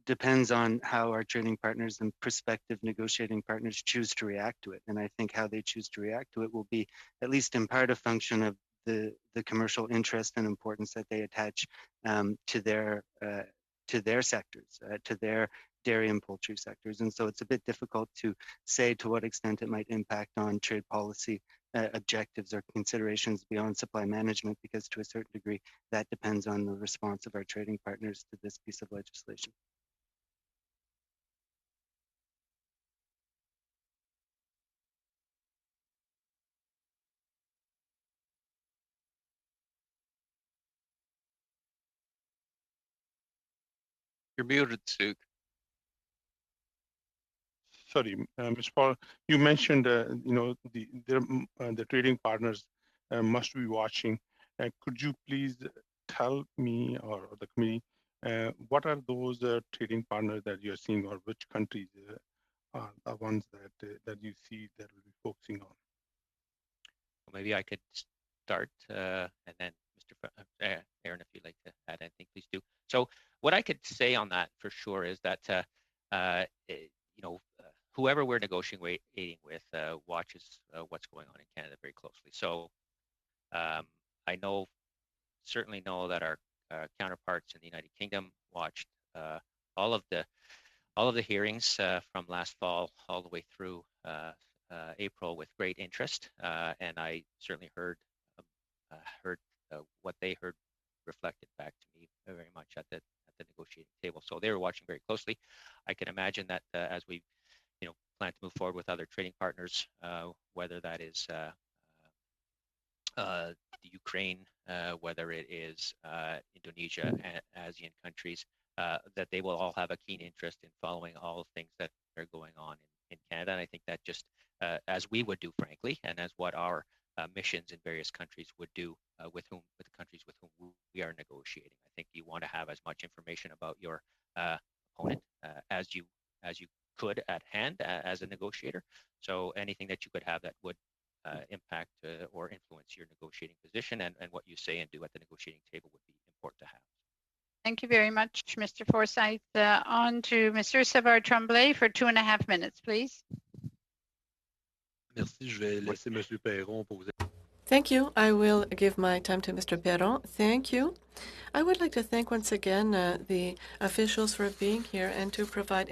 depends on how our trading partners and prospective negotiating partners choose to react to it. And I think how they choose to react to it will be, at least in part, a function of the commercial interest and importance that they attach to their sectors, to their dairy and poultry sectors. And so it's a bit difficult to say to what extent it might impact on trade policy objectives or considerations beyond supply management, because to a certain degree, that depends on the response of our trading partners to this piece of legislation. You're muted, Suk. Sorry, Mr. Paul, you mentioned, the trading partners must be watching. Could you please tell me or the committee what are those trading partners that you're seeing, or which countries are the ones that you see that will be focusing on? Well, maybe I could start, and then Mr. Aaron, if you'd like to add anything, please do. So what I could say on that for sure is that whoever we're negotiating with watches what's going on in Canada very closely. So I certainly know that our counterparts in the United Kingdom watched all of the hearings from last fall all the way through April with great interest, and I certainly heard what they heard reflected back to me very much at the negotiating table. So they were watching very closely. I can imagine that as we plan to move forward with other trading partners, whether that is the Ukraine, whether it is Indonesia, ASEAN countries, that they will all have a keen interest in following all the things that are going on in Canada. And I think that just as we would do, frankly, and as what our missions in various countries would do with the countries with whom we are negotiating. I think you want to have as much information about your opponent as you could at hand as a negotiator. So anything that you could have that would impact or influence your negotiating position and what you say and do at the negotiating table would be support to have. Thank you very much, Mr. Forsyth. On to Mr. Savard-Tremblay for 2.5 minutes, please. Merci. Je vais laisser M. Perron poser. Thank you. I will give my time to Mr. Perron. Thank you. I would like to thank once again the officials for being here and to provide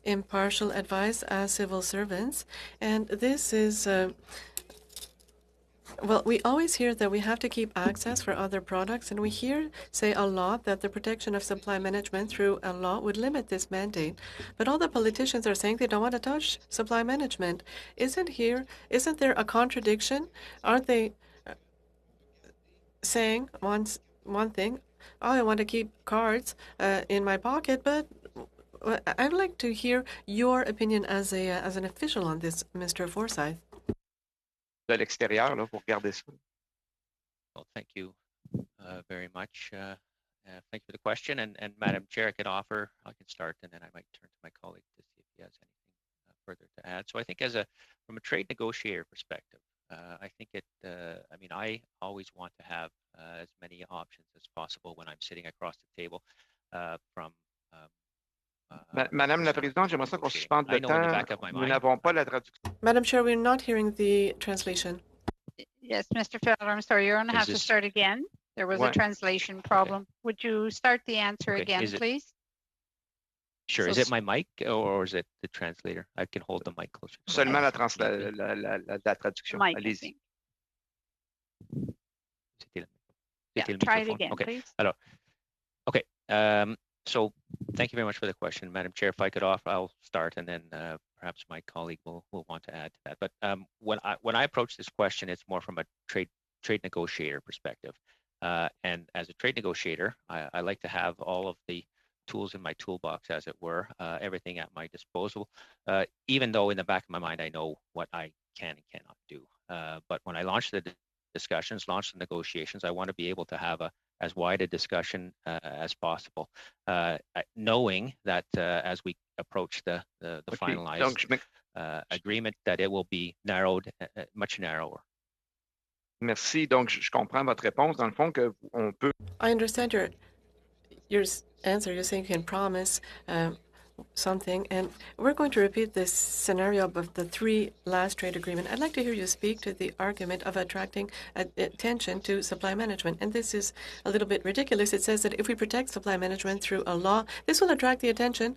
impartial advice as civil servants. And this is, well, we always hear that we have to keep access for other products, and we hear say a lot that the protection of supply management through a law would limit this mandate. But all the politicians are saying they don't want to touch supply management. Isn't there a contradiction? Aren't they saying one thing, oh, I want to keep cards in my pocket, but I'd like to hear your opinion as an official on this, Mr. Forsyth. De l'extérieur, là, pour regarder ça. Well, thank you very much. Thank you for the question. And Madam Chair, I can start, and then I might turn to my colleague to see if he has anything further to add. So I think from a trade negotiator perspective, I think I always want to have as many options as possible when I'm sitting across the table from Madame la Présidente, j'aimerais ça qu'on suspende le temps. Nous n'avons pas la traduction. Madam Chair, we're not hearing the translation. Yes, Mr. Felder, I'm sorry, you're going to have to start again. There was a translation problem. Okay. Would you start the answer again, please? Sure. Is it my mic or is it the translator? I can hold the mic closer. Seulement la traduction. Allez-y. Yeah, try it again, okay. Please. Alors, okay. So thank you very much for the question, Madam Chair. If I could offer, I'll start, and then perhaps my colleague will want to add to that. But when I approach this question, it's more from a trade negotiator perspective. And as a trade negotiator, I like to have all of the tools in my toolbox, as it were, everything at my disposal, even though in the back of my mind, I know what I can and cannot do. But when I launch the discussions, launch the negotiations, I want to be able to have as wide a discussion as possible, knowing that as we approach the finalized agreement, that it will be narrowed, much narrower. Merci. Donc, je comprends votre réponse. Dans le fond, que on peut. I understand your answer. You're saying you can promise something, and we're going to repeat this scenario of the 3 last trade agreement. I'd like to hear you speak to the argument of attracting attention to supply management. And this is a little bit ridiculous. It says that if we protect supply management through a law, this will attract the attention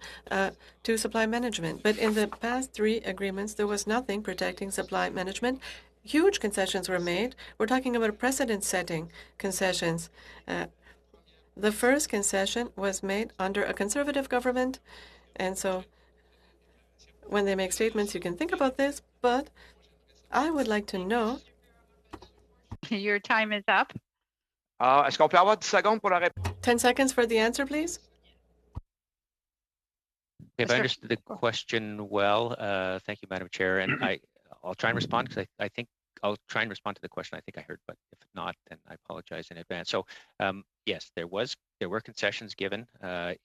to supply management. But in the past 3 agreements, there was nothing protecting supply management. Huge concessions were made. We're talking about precedent-setting concessions. The first concession was made under a conservative government. And so when they make statements, you can think about this, but I would like to know. Your time is up. Est-ce qu'on peut avoir 10 secondes pour la réponse? 10 seconds for the answer, please. If I understood the question well, thank you, Madam Chair. And I'll try and respond because I think I'll try and respond to the question I think I heard, but if not, then I apologize in advance. So yes, there were concessions given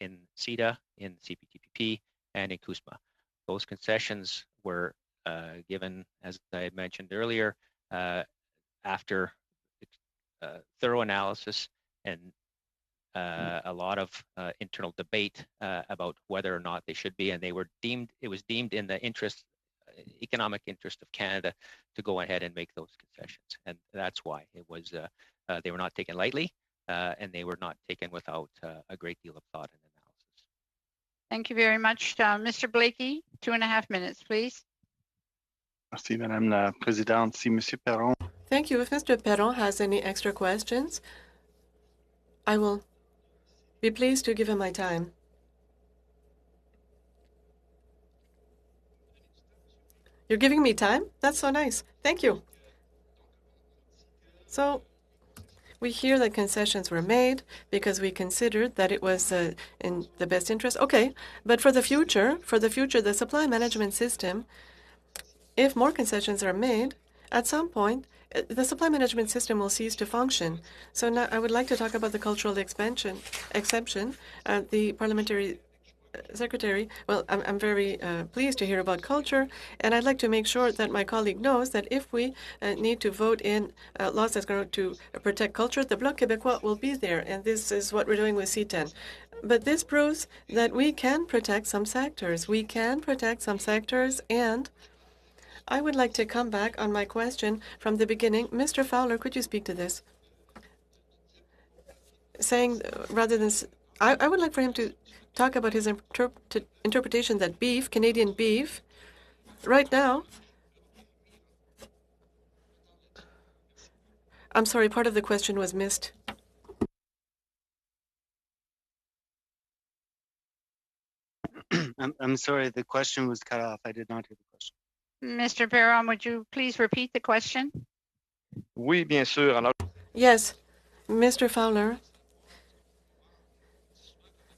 in CETA, in CPTPP, and in CUSMA. Those concessions were given, as I had mentioned earlier, after thorough analysis and a lot of internal debate about whether or not they should be, and it was deemed in the economic interest of Canada to go ahead and make those concessions. And that's why it was they were not taken lightly, and they were not taken without a great deal of thought and analysis. Thank you very much. Mr. Blakey, 2.5 minutes, please. Merci, Madame la Présidente. Si Monsieur Perron. Thank you. If Mr. Perron has any extra questions, I will be pleased to give him my time. You're giving me time? That's so nice. Thank you. So we hear that concessions were made because we considered that it was in the best interest. Okay, but for the future, the supply management system, if more concessions are made, at some point, the supply management system will cease to function. So now I would like to talk about the cultural exception. The parliamentary Secretary, well, I'm very pleased to hear about culture, and I'd like to make sure that my colleague knows that if we need to vote in laws that's going to protect culture, the Bloc Québécois will be there, and this is what we're doing with CIIT. But this proves that we can protect some sectors. We can protect some sectors, and I would like to come back on my question from the beginning. Mr. Fowler, could you speak to this? Saying, rather than, I would like for him to talk about his interpretation that beef, Canadian beef, right now, I'm sorry, part of the question was missed. I'm sorry, the question was cut off. I did not hear the question. Mr. Perron, would you please repeat the question? Oui, bien sûr. Alors, Yes, Mr. Fowler,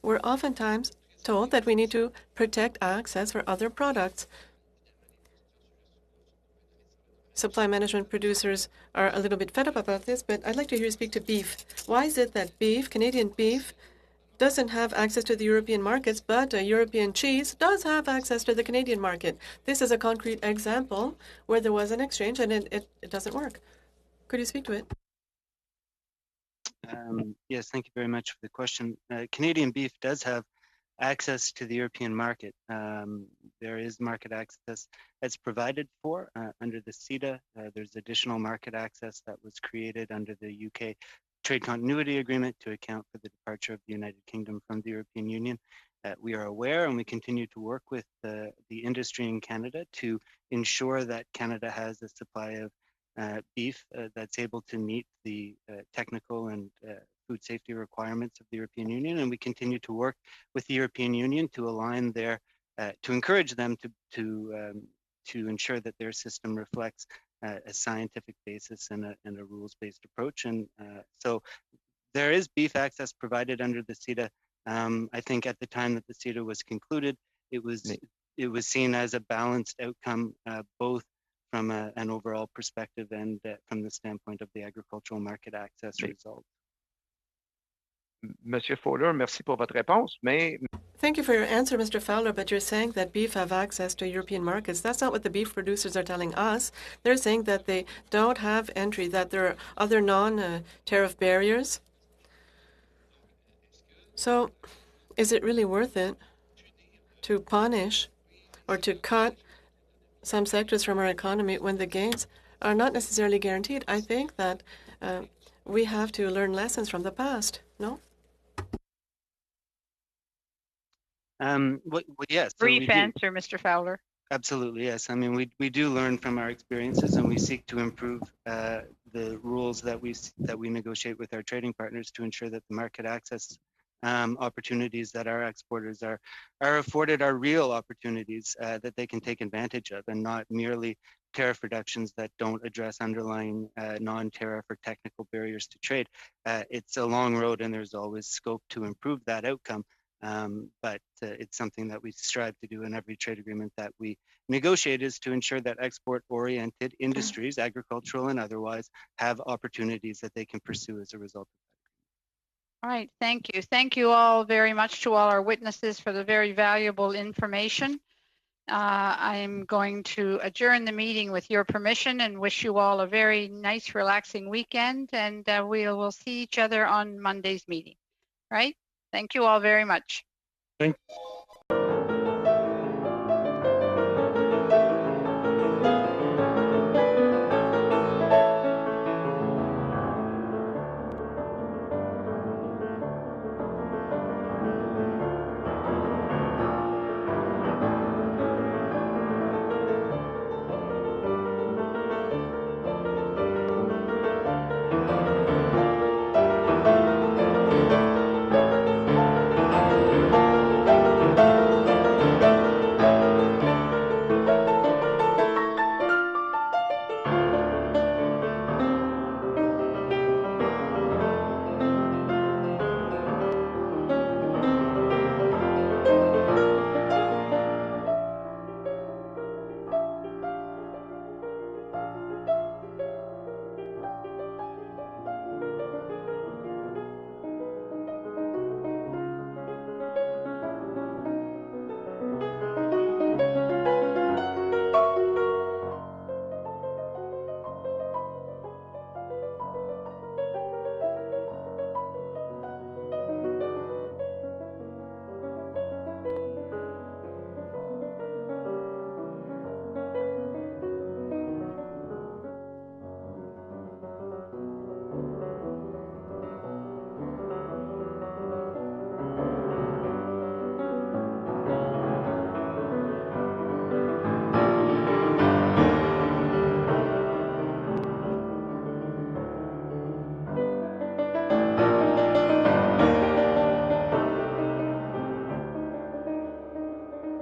we're oftentimes told that we need to protect access for other products. Supply management producers are a little bit fed up about this, but I'd like to hear you speak to beef. Why is it that beef, Canadian beef, doesn't have access to the European markets, but European cheese does have access to the Canadian market? This is a concrete example where there was an exchange and it doesn't work. Could you speak to it? Yes, thank you very much for the question. Canadian beef does have access to the European market. There is market access that's provided for under the CITA. There's additional market access that was created under the UK Trade Continuity Agreement to account for the departure of the United Kingdom from the European Union. We are aware and we continue to work with the industry in Canada to ensure that Canada has a supply of beef that's able to meet the technical and food safety requirements of the European Union, and we continue to work with the European Union to align their, to encourage them to ensure that their system reflects a scientific basis and a rules-based approach. And so there is beef access provided under the CITA. I think at the time that the CITA was concluded, it was seen as a balanced outcome, both from an overall perspective and from the standpoint of the agricultural market access result. Monsieur Fowler, merci pour votre réponse, mais Thank you for your answer, Mr. Fowler, but you're saying that beef have access to European markets. That's not what the beef producers are telling us. They're saying that they don't have entry, that there are other non-tariff barriers. So is it really worth it to punish or to cut some sectors from our economy when the gains are not necessarily guaranteed? I think that we have to learn lessons from the past, no? Yes. Brief answer, Mr. Fowler. Absolutely, yes. I mean, we do learn from our experiences, and we seek to improve the rules that we negotiate with our trading partners to ensure that the market access opportunities that our exporters are afforded are real opportunities that they can take advantage of, and not merely tariff reductions that don't address underlying non-tariff or technical barriers to trade. It's a long road, and there's always scope to improve that outcome. But it's something that we strive to do in every trade agreement that we negotiate, is to ensure that export-oriented industries, agricultural and otherwise, have opportunities that they can pursue as a result of that. All right, thank you. Thank you all very much to all our witnesses for the very valuable information. I'm going to adjourn the meeting with your permission and wish you all a very nice, relaxing weekend, and we will see each other on Monday's meeting. Right? Thank you all very much. Thank you.